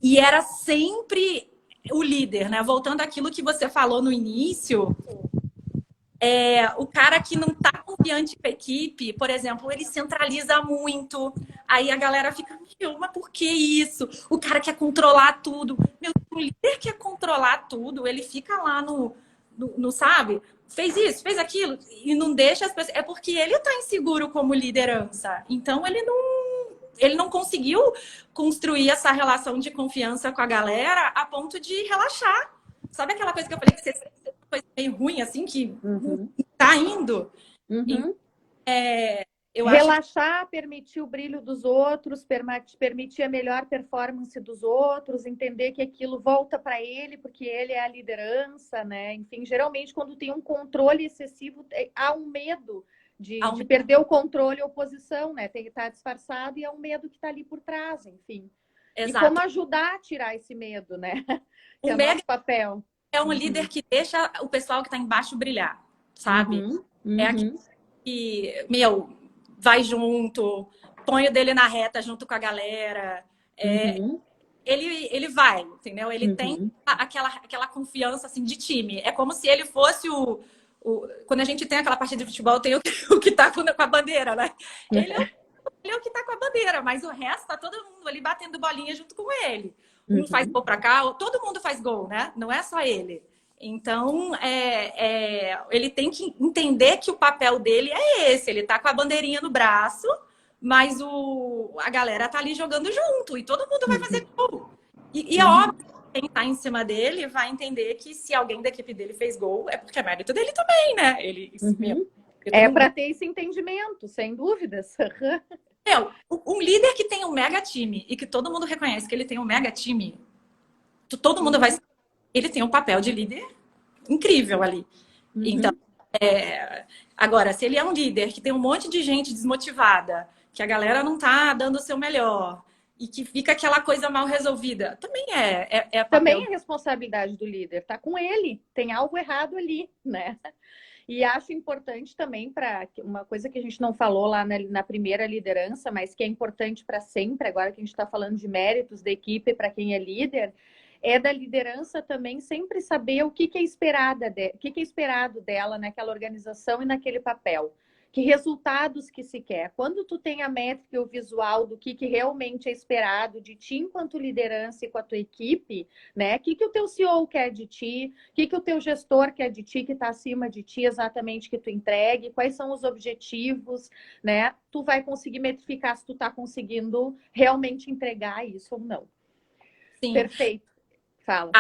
S2: E era sempre o líder, né? Voltando àquilo que você falou no início, o cara que não tá confiante com a equipe, por exemplo, ele centraliza muito. Aí a galera fica, meu, mas por que isso? O cara quer controlar tudo. Meu, o líder quer controlar tudo, ele fica lá no sabe? Fez isso, fez aquilo, e não deixa as pessoas. É porque ele tá inseguro como liderança. Então ele não conseguiu construir essa relação de confiança com a galera a ponto de relaxar. Sabe aquela coisa que eu falei que você coisa meio ruim, assim, que tá indo?
S1: Relaxar, permitir o brilho dos outros, permitir a melhor performance dos outros, entender que aquilo volta para ele, porque ele é a liderança, né? Enfim, geralmente, quando tem um controle excessivo, há um medo de perder o controle ou posição, né? Tem que estar disfarçado e é um medo que está ali por trás, enfim. Exato. E como ajudar a tirar esse medo, né? Que é o nosso papel.
S2: É um líder que deixa o pessoal que está embaixo brilhar, sabe? É aquele que, meu, vai junto, põe o dele na reta junto com a galera. Ele vai, entendeu? Ele tem aquela confiança assim, de time. É como se ele fosse quando a gente tem aquela partida de futebol, tem o que tá com a bandeira, né? Ele é o que tá com a bandeira, mas o resto tá todo mundo ali batendo bolinha junto com ele. Um faz gol pra cá, todo mundo faz gol, né? Não é só ele. Então, ele tem que entender que o papel dele é esse. Ele tá com a bandeirinha no braço, mas a galera tá ali jogando junto e todo mundo vai fazer gol. E é óbvio que quem tá em cima dele vai entender que se alguém da equipe dele fez gol, é porque é mérito dele também, né?
S1: É para ter esse entendimento, sem dúvidas.
S2: Um líder que tem um mega time e que todo mundo reconhece que ele tem um mega time, todo mundo vai... Ele tem um papel de líder incrível ali. Então, agora, se ele é um líder que tem um monte de gente desmotivada, que a galera não tá dando o seu melhor e que fica aquela coisa mal resolvida, também papel...
S1: Também é responsabilidade do líder, tá com ele, tem algo errado ali, né? E acho importante também, para uma coisa que a gente não falou lá na primeira liderança, mas que é importante para sempre, agora que a gente está falando de méritos da equipe para quem é líder, é da liderança também sempre saber o que é o que é esperado dela naquela organização e naquele papel. Que resultados que se quer. Quando tu tem a métrica e o visual do que realmente é esperado de ti enquanto liderança e com a tua equipe, né? O que o teu CEO quer de ti, o que o teu gestor quer de ti, que está acima de ti exatamente que tu entregue, quais são os objetivos, né? Tu vai conseguir metrificar se tu está conseguindo realmente entregar isso ou não.
S2: Sim.
S1: Perfeito. Fala.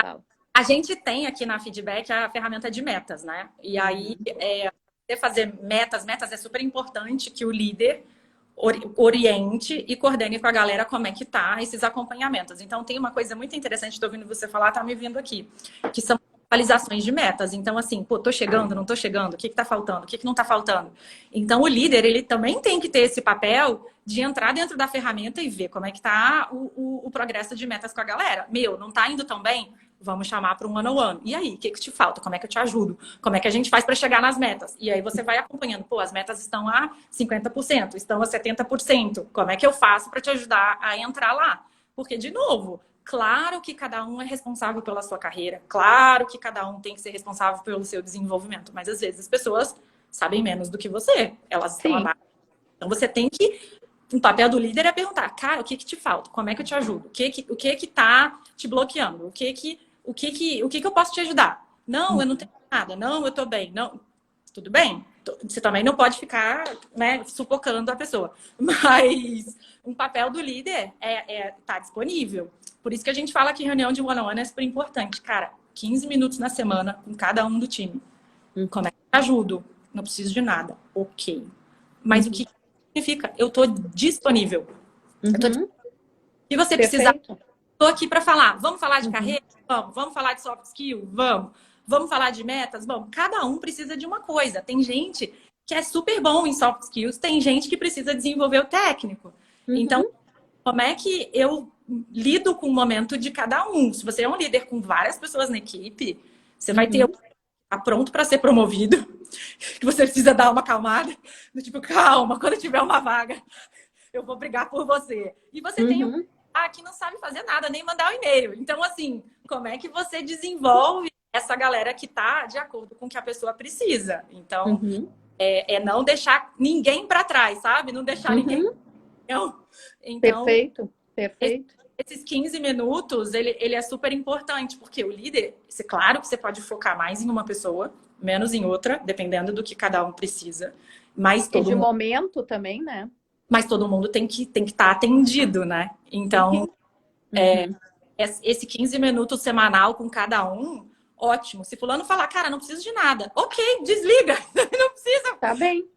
S2: A gente tem aqui na Feedback a ferramenta de metas, né? E aí, você fazer metas é super importante que o líder oriente e coordene com a galera como é que tá esses acompanhamentos. Então, tem uma coisa muito interessante, estou ouvindo você falar, tá me vindo aqui, que são atualizações de metas. Então, assim, pô, tô chegando, não tô chegando, o que que tá faltando, o que que não tá faltando? Então, o líder, ele também tem que ter esse papel de entrar dentro da ferramenta e ver como é que tá o progresso de metas com a galera. Meu, não tá indo tão bem? Vamos chamar para um one-on-one. E aí, o que te falta? Como é que eu te ajudo? Como é que a gente faz para chegar nas metas? E aí você vai acompanhando. Pô, as metas estão a 50%, estão a 70%. Como é que eu faço para te ajudar a entrar lá? Porque, de novo, claro que cada um é responsável pela sua carreira. Claro que cada um tem que ser responsável pelo seu desenvolvimento. Mas, às vezes, as pessoas sabem menos do que você. Elas estão abaixo. Então, você tem que... O papel do líder é perguntar, cara, o que te falta? Como é que eu te ajudo? O que tá te bloqueando? O que eu posso te ajudar? Não, eu não tenho nada. Não, eu tô bem. Não, tudo bem. Você também não pode ficar, né, sufocando a pessoa. Mas um papel do líder é tá disponível. Por isso que a gente fala que reunião de one-on-one é super importante. Cara, 15 minutos na semana com cada um do time. Como é que eu te ajudo? Não preciso de nada. Ok. Mas o que significa? Eu tô disponível. Se você precisar, tô aqui para falar. Vamos falar de carreira? Vamos falar de soft skill? Vamos falar de metas? Bom, cada um precisa de uma coisa. Tem gente que é super bom em soft skills, tem gente que precisa desenvolver o técnico. Então, como é que eu lido com o momento de cada um? Se você é um líder com várias pessoas na equipe, você vai ter tá pronto para ser promovido, que você precisa dar uma acalmada, do tipo, calma, quando tiver uma vaga, eu vou brigar por você. E você tem que não sabe fazer nada, nem mandar o e-mail. Então, assim, como é que você desenvolve essa galera que tá de acordo com o que a pessoa precisa? Então, é não deixar ninguém para trás, sabe? Não deixar ninguém... Então, perfeito. Esses 15 minutos, ele é super importante, porque o líder, claro que você pode focar mais em uma pessoa, menos em outra, dependendo do que cada um precisa. Mas
S1: todo mundo... momento também, né?
S2: Mas todo mundo tem que estar atendido, né? Então, esse 15 minutos semanal com cada um, ótimo. Se fulano falar, cara, não preciso de nada. Ok, desliga. Não precisa.
S1: Tá bem.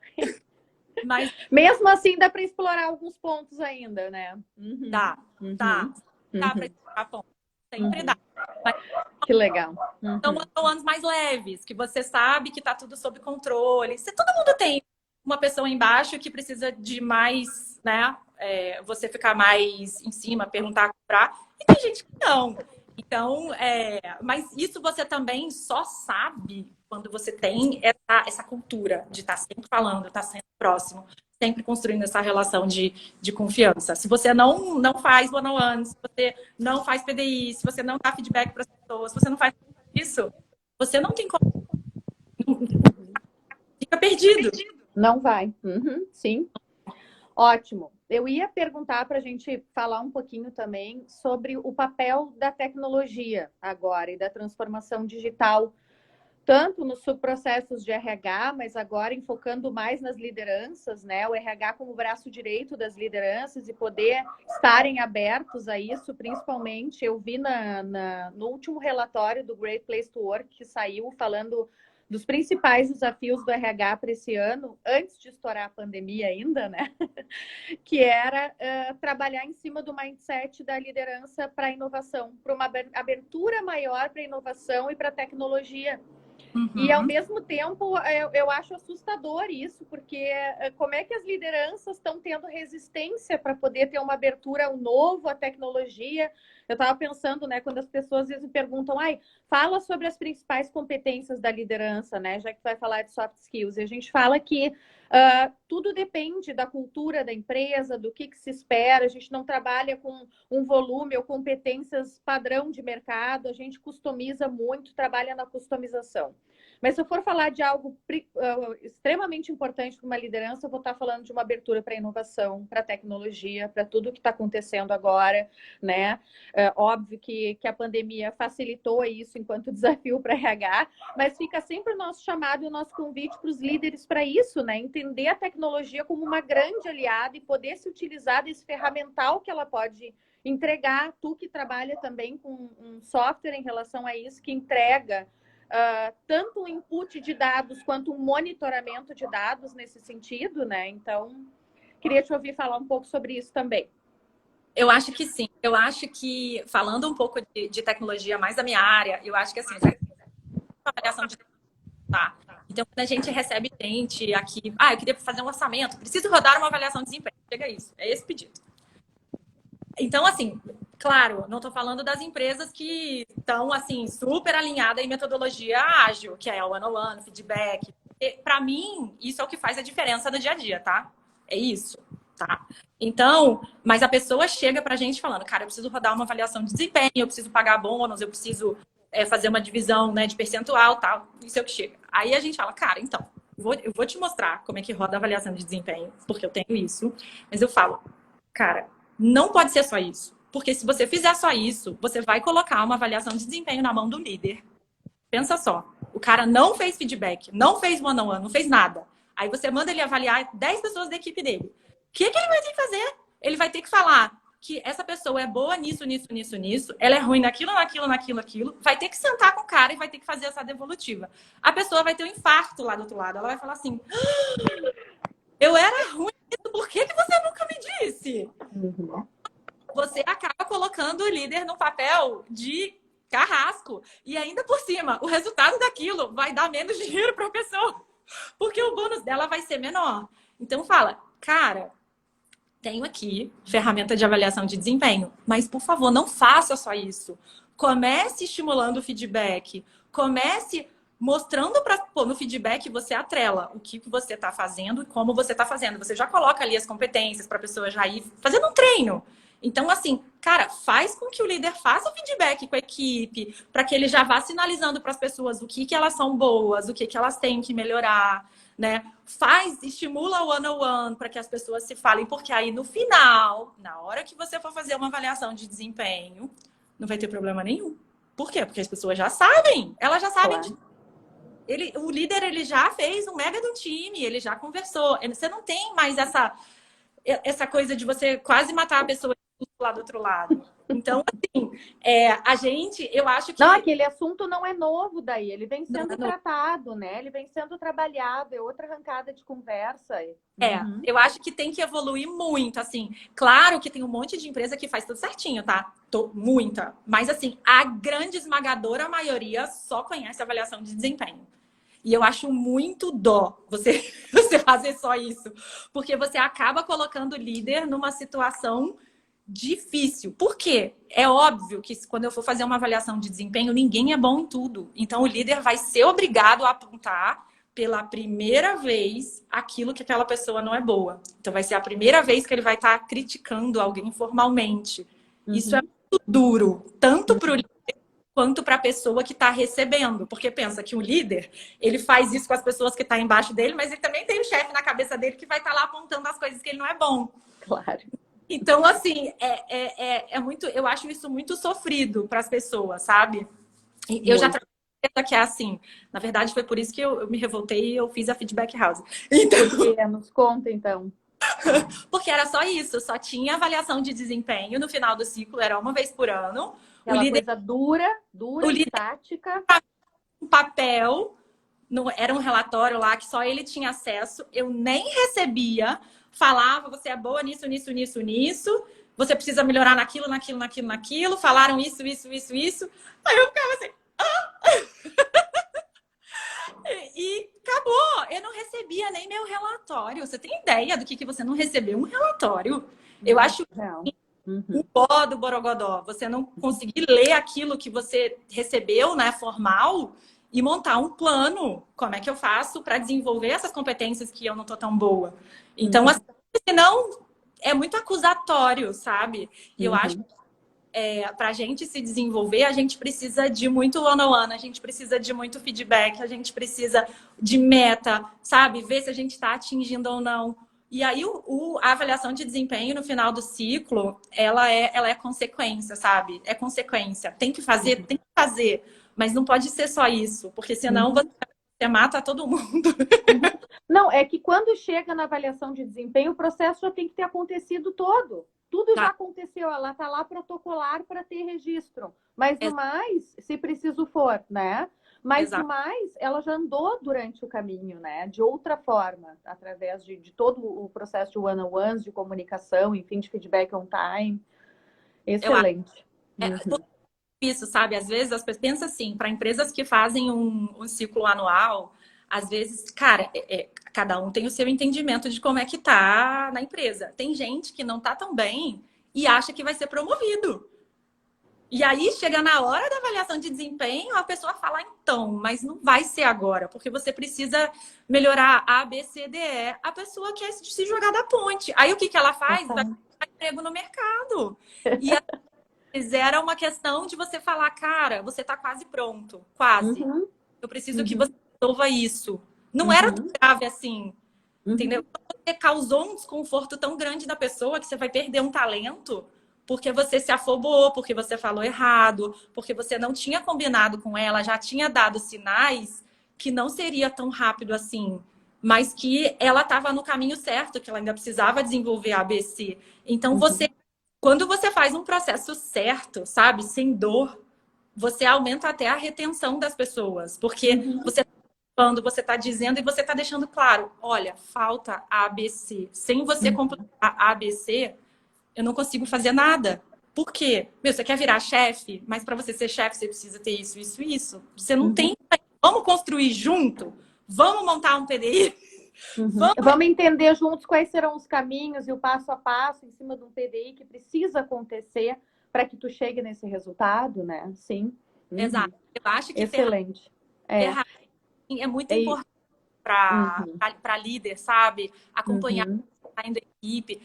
S2: Mas
S1: mesmo assim, dá para explorar alguns pontos ainda, né?
S2: Dá para explorar pontos. Sempre dá. Mas,
S1: que legal.
S2: São one-on-ones mais leves, que você sabe que tá tudo sob controle. Todo mundo tem uma pessoa embaixo que precisa de mais, né? Você ficar mais em cima, perguntar, comprar. E tem gente que não. Então, mas isso você também só sabe quando você tem essa cultura de estar sempre falando, estar sempre próximo, sempre construindo essa relação de confiança. Se você não faz one-on-one, se você não faz PDI, se você não dá feedback para as pessoas, se você não faz isso, você não tem como... Fica perdido.
S1: Não vai. Sim. Ótimo. Eu ia perguntar para a gente falar um pouquinho também sobre o papel da tecnologia agora e da transformação digital, tanto nos subprocessos de RH, mas agora enfocando mais nas lideranças, né? O RH como braço direito das lideranças e poder estarem abertos a isso, principalmente. Eu vi no último relatório do Great Place to Work que saiu falando dos principais desafios do RH para esse ano, antes de estourar a pandemia ainda, né? Que era trabalhar em cima do mindset da liderança para a inovação, para uma abertura maior para a inovação e para a tecnologia. E, ao mesmo tempo, eu acho assustador isso, porque como é que as lideranças estão tendo resistência para poder ter uma abertura ao novo, à tecnologia? Eu estava pensando, né, quando as pessoas às vezes me perguntam, ai, fala sobre as principais competências da liderança, né, já que tu vai falar de soft skills. E a gente fala que tudo depende da cultura da empresa, do que se espera. A gente não trabalha com um volume ou competências padrão de mercado, a gente customiza muito, trabalha na customização. Mas se eu for falar de algo extremamente importante para uma liderança, eu vou estar falando de uma abertura para inovação, para tecnologia, para tudo que está acontecendo agora, né? Óbvio que a pandemia facilitou isso enquanto desafio para RH, mas fica sempre o nosso chamado e o nosso convite para os líderes para isso, né? Entender a tecnologia como uma grande aliada e poder se utilizar desse ferramental que ela pode entregar. Tu que trabalha também com um software em relação a isso, que entrega tanto o input de dados quanto um monitoramento de dados nesse sentido, né? Então, queria te ouvir falar um pouco sobre isso também.
S2: Eu acho que sim. Eu acho que, falando um pouco de tecnologia mais da minha área, eu acho que assim, a avaliação de tá. Então, quando a gente recebe gente aqui, eu queria fazer um orçamento, preciso rodar uma avaliação de desempenho. Chega isso, é esse pedido. Então, assim, claro, não estou falando das empresas que estão, assim, super alinhadas em metodologia ágil, que é o one-on-one, feedback. Para mim, isso é o que faz a diferença no dia a dia, tá? É isso, tá? Então, mas a pessoa chega pra gente falando, cara, eu preciso rodar uma avaliação de desempenho, eu preciso pagar bônus, eu preciso fazer uma divisão, né, de percentual, tal. Isso é o que chega. Aí a gente fala, cara, então, eu vou te mostrar como é que roda a avaliação de desempenho, porque eu tenho isso. Mas eu falo, cara, não pode ser só isso. Porque se você fizer só isso, você vai colocar uma avaliação de desempenho na mão do líder. Pensa só, o cara não fez feedback, não fez one-on-one, não fez nada. Aí você manda ele avaliar 10 pessoas da equipe dele. O que ele vai ter que fazer? Ele vai ter que falar que essa pessoa é boa nisso, nisso, nisso, nisso. Ela é ruim naquilo, naquilo, naquilo, aquilo. Vai ter que sentar com o cara e vai ter que fazer essa devolutiva. A pessoa vai ter um infarto lá do outro lado. Ela vai falar assim, eu era ruim, por que você nunca me disse?
S1: Uhum.
S2: Você acaba colocando o líder no papel de carrasco. E ainda por cima, o resultado daquilo vai dar menos dinheiro para a pessoa. Porque o bônus dela vai ser menor. Então fala, cara, tenho aqui ferramenta de avaliação de desempenho, mas por favor, não faça só isso. Comece estimulando o feedback. Comece mostrando no feedback você atrela o que você está fazendo e como você está fazendo. Você já coloca ali as competências para a pessoa já ir fazendo um treino. Então, assim, cara, faz com que o líder faça feedback com a equipe, para que ele já vá sinalizando para as pessoas o que elas são boas, o que elas têm que melhorar, né? Estimula o one-on-one para que as pessoas se falem, porque aí no final, na hora que você for fazer uma avaliação de desempenho, não vai ter problema nenhum. Por quê? Porque as pessoas já sabem, elas já sabem.
S1: Claro.
S2: O líder, ele já fez um mega do time, ele já conversou. Você não tem mais essa coisa de você quase matar a pessoa lá do outro lado. Então, assim, eu acho que...
S1: Não, aquele assunto não é novo daí, ele vem sendo tratado, né? Ele vem sendo trabalhado, é outra arrancada de conversa.
S2: Uhum. Eu acho que tem que evoluir muito, assim. Claro que tem um monte de empresa que faz tudo certinho, tá? Muita. Mas, assim, a grande esmagadora maioria só conhece avaliação de desempenho. E eu acho muito dó você fazer só isso. Porque você acaba colocando o líder numa situação difícil. Por quê? É óbvio que quando eu for fazer uma avaliação de desempenho, ninguém é bom em tudo. Então, o líder vai ser obrigado a apontar pela primeira vez aquilo que aquela pessoa não é boa. Então, vai ser a primeira vez que ele vai estar criticando alguém formalmente. Uhum. Isso é muito duro, tanto para o líder quanto para a pessoa que está recebendo. Porque pensa que o líder, ele faz isso com as pessoas que estão embaixo dele, mas ele também tem um chefe na cabeça dele que vai estar lá apontando as coisas que ele não é bom.
S1: Claro.
S2: Então, assim, muito, eu acho isso muito sofrido para as pessoas, sabe? E eu já trabalhei que é assim. Na verdade, foi por isso que eu me revoltei e eu fiz a Feedback House.
S1: Então, nos conta, então.
S2: Porque era só isso, só tinha avaliação de desempenho no final do ciclo, era uma vez por ano.
S1: Aquela coisa dura, estática.
S2: Um papel, era um relatório lá que só ele tinha acesso, eu nem recebia, falava, você é boa nisso, nisso, nisso, nisso, você precisa melhorar naquilo, naquilo, naquilo, naquilo, falaram isso, isso, isso, isso. Aí eu ficava assim, E acabou, eu não recebia nem meu relatório. Você tem ideia do que você não recebeu um relatório? Eu acho o ó do borogodó, você não conseguir ler aquilo que você recebeu, né, formal, e montar um plano. Como é que eu faço para desenvolver essas competências que eu não tô tão boa? Então, assim, senão é muito acusatório, sabe? E eu acho que para a gente se desenvolver, a gente precisa de muito one-on-one, a gente precisa de muito feedback, a gente precisa de meta, sabe? Ver se a gente está atingindo ou não. E aí, a avaliação de desempenho no final do ciclo, ela é consequência, sabe? É consequência. Tem que fazer, tem que fazer. Mas não pode ser só isso, porque senão você mata todo mundo.
S1: Não, é que quando chega na avaliação de desempenho, o processo já tem que ter acontecido todo. Tudo já aconteceu, ela está lá protocolar para ter registro. Mas no mais, se preciso for, né? Mas no mais, ela já andou durante o caminho, né? De outra forma, através de todo o processo de one-on-ones, de comunicação, enfim, de feedback on time. Excelente.
S2: Isso, sabe? Às vezes as pessoas pensam assim, para empresas que fazem um ciclo anual, às vezes, cara, cada um tem o seu entendimento de como é que tá na empresa. Tem gente que não tá tão bem e acha que vai ser promovido. E aí chega na hora da avaliação de desempenho, a pessoa fala, então, mas não vai ser agora, porque você precisa melhorar A, B, C, D, E. A pessoa quer se jogar da ponte. Aí o que ela faz? Vai buscar emprego no mercado. E era uma questão de você falar, cara, você tá quase pronto, quase. Eu preciso que você resolva isso. Não era tão grave assim, entendeu? Você causou um desconforto tão grande na pessoa que você vai perder um talento porque você se afobou, porque você falou errado, porque você não tinha combinado com ela, já tinha dado sinais que não seria tão rápido assim, mas que ela estava no caminho certo, que ela ainda precisava desenvolver a ABC. Então, quando você faz um processo certo, sabe, sem dor, você aumenta até a retenção das pessoas, porque quando você está dizendo e você está deixando claro, olha, falta a ABC. Sem você completar a ABC, eu não consigo fazer nada. Por quê? Meu, você quer virar chefe, mas para você ser chefe você precisa ter isso, isso e isso. Você não tem. Vamos construir junto? Vamos montar um PDI?
S1: Vamos entender juntos quais serão os caminhos e o passo a passo em cima de um PDI que precisa acontecer para que tu chegue nesse resultado, né? Sim.
S2: Exato. Eu acho que
S1: excelente.
S2: É muito importante para líder, sabe? Acompanhar a equipe.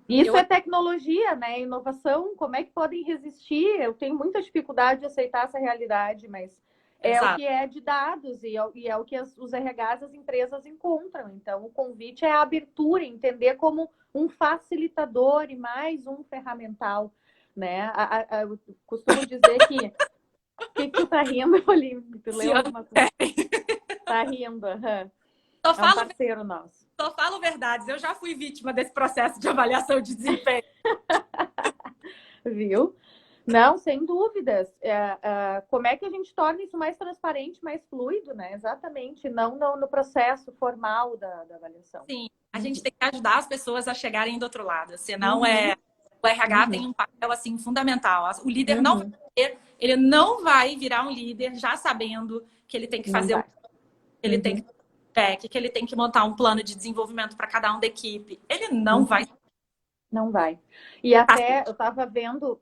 S1: Isso é tecnologia, né? Inovação, como é que podem resistir? Eu tenho muita dificuldade de aceitar essa realidade, mas o que é de dados e é o que os RHs, as empresas encontram. Então, o convite é a abertura, entender como um facilitador e mais um ferramental, né? Eu costumo dizer que... O que tu tá rindo, Olimpo? Tu leu alguma coisa? Tá rindo, É um parceiro nosso.
S2: Só falo verdades. Eu já fui vítima desse processo de avaliação de desempenho.
S1: Viu? Não, sem dúvidas. Como é que a gente torna isso mais transparente, mais fluido, né? Exatamente, não no processo formal da avaliação.
S2: Sim, a gente tem que ajudar as pessoas a chegarem do outro lado, senão o RH tem um papel assim fundamental. O líder não vai ter, ele não vai virar um líder já sabendo que ele tem que fazer ele tem que ele tem que montar um plano de desenvolvimento para cada um da equipe. Ele não vai.
S1: Não vai. E até eu estava vendo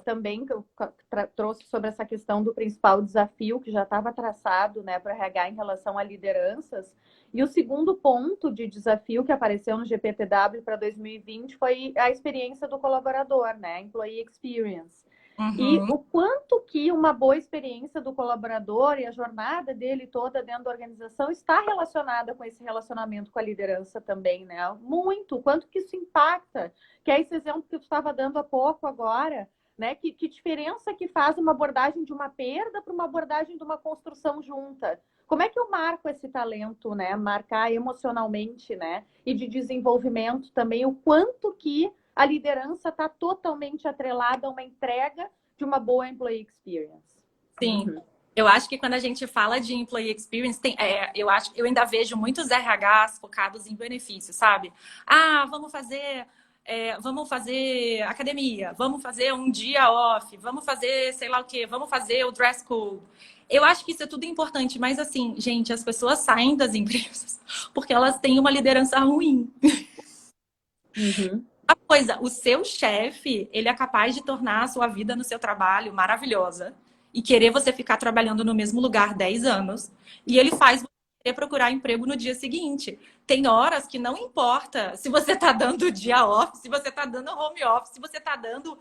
S1: também que eu trouxe sobre essa questão do principal desafio que já estava traçado, né, para RH em relação a lideranças. E o segundo ponto de desafio que apareceu no GPTW para 2020 foi a experiência do colaborador, né, Employee Experience. E o quanto que uma boa experiência do colaborador e a jornada dele toda dentro da organização está relacionada com esse relacionamento com a liderança também, né? Muito. O quanto que isso impacta. Que é esse exemplo que eu estava dando há pouco agora, né? Que diferença que faz uma abordagem de uma perda para uma abordagem de uma construção junta. Como é que eu marco esse talento, né? Marcar emocionalmente, né? E de desenvolvimento também, o quanto que a liderança está totalmente atrelada a uma entrega de uma boa employee experience.
S2: Sim. Eu acho que quando a gente fala de employee experience, eu ainda vejo muitos RHs focados em benefícios, sabe? Vamos fazer academia, vamos fazer um dia off, vamos fazer sei lá o quê, vamos fazer o dress code. Eu acho que isso é tudo importante, mas assim, gente, as pessoas saem das empresas porque elas têm uma liderança ruim. coisa, o seu chefe, ele é capaz de tornar a sua vida no seu trabalho maravilhosa e querer você ficar trabalhando no mesmo lugar 10 anos. E ele faz você querer procurar emprego no dia seguinte. Tem horas que não importa se você está dando dia off, se você está dando home office, se você está dando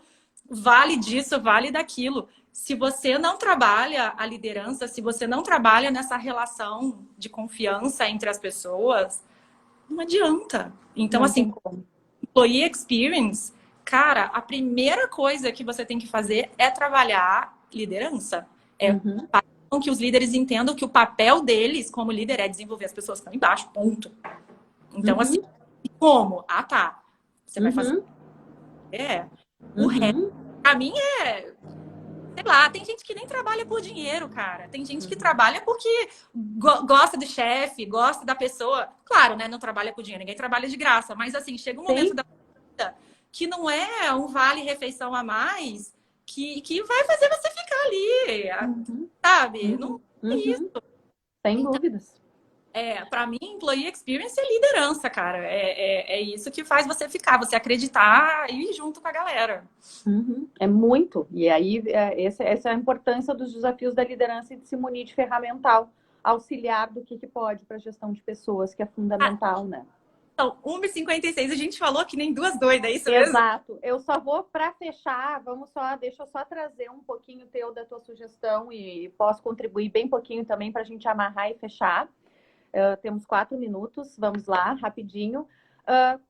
S2: vale disso, vale daquilo. Se você não trabalha a liderança, se você não trabalha nessa relação de confiança entre as pessoas, não adianta. Então,
S1: Não
S2: assim,
S1: tem como.
S2: employee experience, cara, a primeira coisa que você tem que fazer é trabalhar liderança. É
S1: Uhum,
S2: com que os líderes entendam que o papel deles como líder é desenvolver as pessoas que estão embaixo, ponto. Então, assim,
S1: uhum,
S2: como? Ah, tá. Você vai fazer.
S1: uhum,
S2: É. O resto,
S1: uhum,
S2: pra mim, é. Sei lá, tem gente que nem trabalha por dinheiro, cara. Tem gente que
S1: uhum,
S2: trabalha porque gosta do chefe, gosta da pessoa. Claro, né? Não trabalha por dinheiro, ninguém trabalha de graça. Mas, assim, chega um momento
S1: sim.
S2: da vida que não é um vale-refeição a mais que vai fazer você ficar ali,
S1: Uhum,
S2: sabe? Não
S1: uhum,
S2: é isso.
S1: uhum. Sem
S2: Então,
S1: dúvidas.
S2: para mim, employee experience é liderança, cara. É isso que faz você ficar, você acreditar e ir junto com a galera.
S1: Uhum, é muito. E aí, essa é a importância dos desafios da liderança e de se munir de ferramental, auxiliar do que pode para a gestão de pessoas, que é
S2: Ah,
S1: fundamental, né?
S2: então, 1h56 a gente falou que nem duas doidas, é isso mesmo?
S1: Exato. Eu só vou para fechar, deixa eu só trazer um pouquinho teu da tua sugestão e posso contribuir bem pouquinho também para a gente amarrar e fechar. Temos 4 minutos, vamos lá, rapidinho.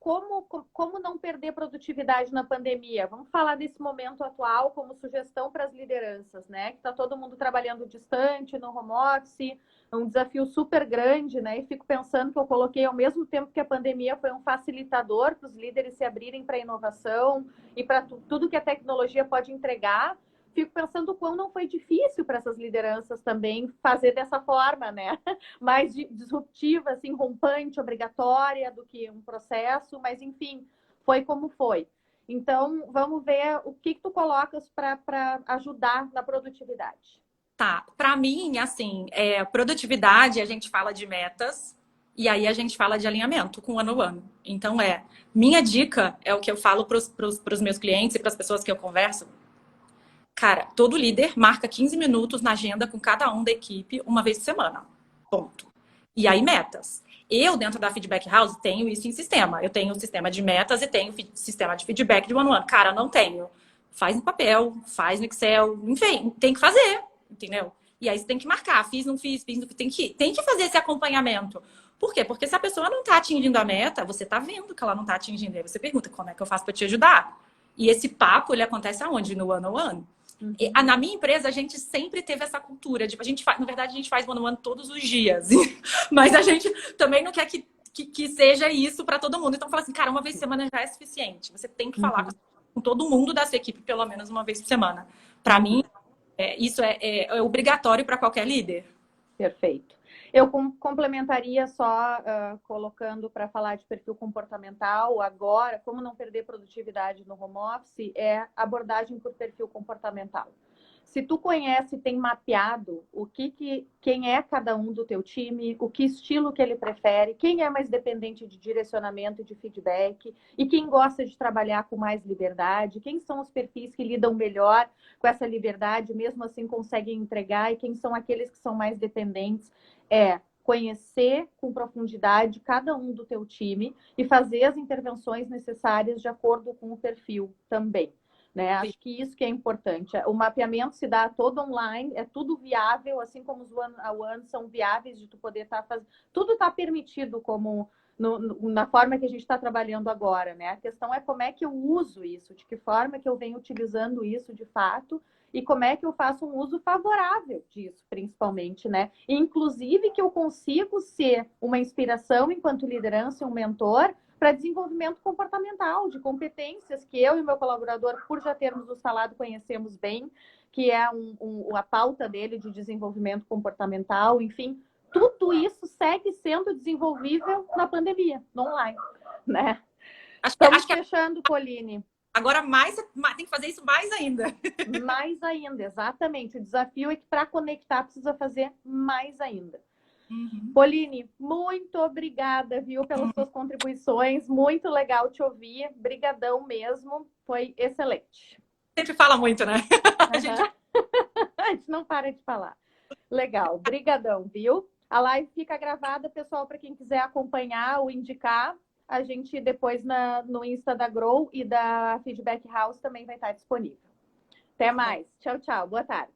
S1: Como não perder produtividade na pandemia? Vamos falar desse momento atual como sugestão para as lideranças, né? Que está todo mundo trabalhando distante, no home office, é um desafio super grande, né? E fico pensando que eu coloquei ao mesmo tempo que a pandemia foi um facilitador para os líderes se abrirem para a inovação e para tudo que a tecnologia pode entregar. Fico pensando o quão não foi difícil para essas lideranças também fazer dessa forma, né? Mais disruptiva, assim, rompante, obrigatória do que um processo, mas enfim, foi como foi. Então, vamos ver o que tu colocas para ajudar na produtividade.
S2: Tá, para mim, assim, produtividade, a gente fala de metas e aí a gente fala de alinhamento com o ano a ano. Então, minha dica é o que eu falo para os meus clientes e para as pessoas que eu converso. Cara, todo líder marca 15 minutos na agenda com cada um da equipe uma vez por semana. Ponto. E aí, metas. Eu, dentro da Feedback House, tenho isso em sistema. Eu tenho o sistema de metas e tenho o sistema de feedback de one-on-one. Cara, não tenho. Faz no papel, faz no Excel, enfim, tem que fazer, entendeu? E aí você tem que marcar, fiz, não fiz, não fiz. Tem que fazer esse acompanhamento. Por quê? Porque se a pessoa não está atingindo a meta, você está vendo que ela não está atingindo. Aí você pergunta, como é que eu faço para te ajudar? E esse papo, ele acontece aonde? No one-on-one.
S1: Uhum.
S2: Na minha empresa, a gente sempre teve essa cultura. Tipo, na verdade, a gente faz one-on-one todos os dias. Mas a gente também não quer que seja isso para todo mundo. Então, fala assim, cara, uma vez por semana já é suficiente. Você tem que falar
S1: Uhum.
S2: com todo mundo da sua equipe pelo menos uma vez por semana. Para
S1: Uhum.
S2: mim, isso é obrigatório para qualquer líder.
S1: Perfeito. Eu complementaria só colocando para falar de perfil comportamental agora, como não perder produtividade no home office, é abordagem por perfil comportamental. Se tu conhece, tem mapeado quem é cada um do teu time, o que estilo que ele prefere, quem é mais dependente de direcionamento e de feedback, e quem gosta de trabalhar com mais liberdade, quem são os perfis que lidam melhor com essa liberdade, mesmo assim conseguem entregar, e quem são aqueles que são mais dependentes, conhecer com profundidade cada um do teu time e fazer as intervenções necessárias de acordo com o perfil também. Né? Acho que isso que é importante. O mapeamento se dá todo online, é tudo viável, assim como os one-on-one são viáveis de tu poder estar fazendo. Tudo está permitido como na forma que a gente está trabalhando agora, né? A questão é como é que eu uso isso, de que forma que eu venho utilizando isso de fato e como é que eu faço um uso favorável disso, principalmente, né? E, inclusive que eu consigo ser uma inspiração enquanto liderança, um mentor para desenvolvimento comportamental, de competências que eu e meu colaborador, por já termos nos falado, conhecemos bem, que é a pauta dele de desenvolvimento comportamental, enfim, tudo isso segue sendo desenvolvível na pandemia, no online, né?
S2: Acho
S1: Estamos
S2: que
S1: fechando, Coline.
S2: agora tem que fazer isso mais ainda.
S1: Mais ainda, exatamente. O desafio é que para conectar precisa fazer mais ainda.
S2: Uhum.
S1: Pauline, muito obrigada, viu, pelas suas contribuições. Muito legal te ouvir. Brigadão mesmo. Foi excelente.
S2: Sempre fala muito, né? A gente...
S1: Uhum. A gente não para de falar. Legal. Brigadão, viu? A live fica gravada, pessoal, para quem quiser acompanhar ou indicar. A gente depois no Insta da Grow e da Feedback House também vai estar disponível. Até mais. Tchau, tchau. Boa tarde.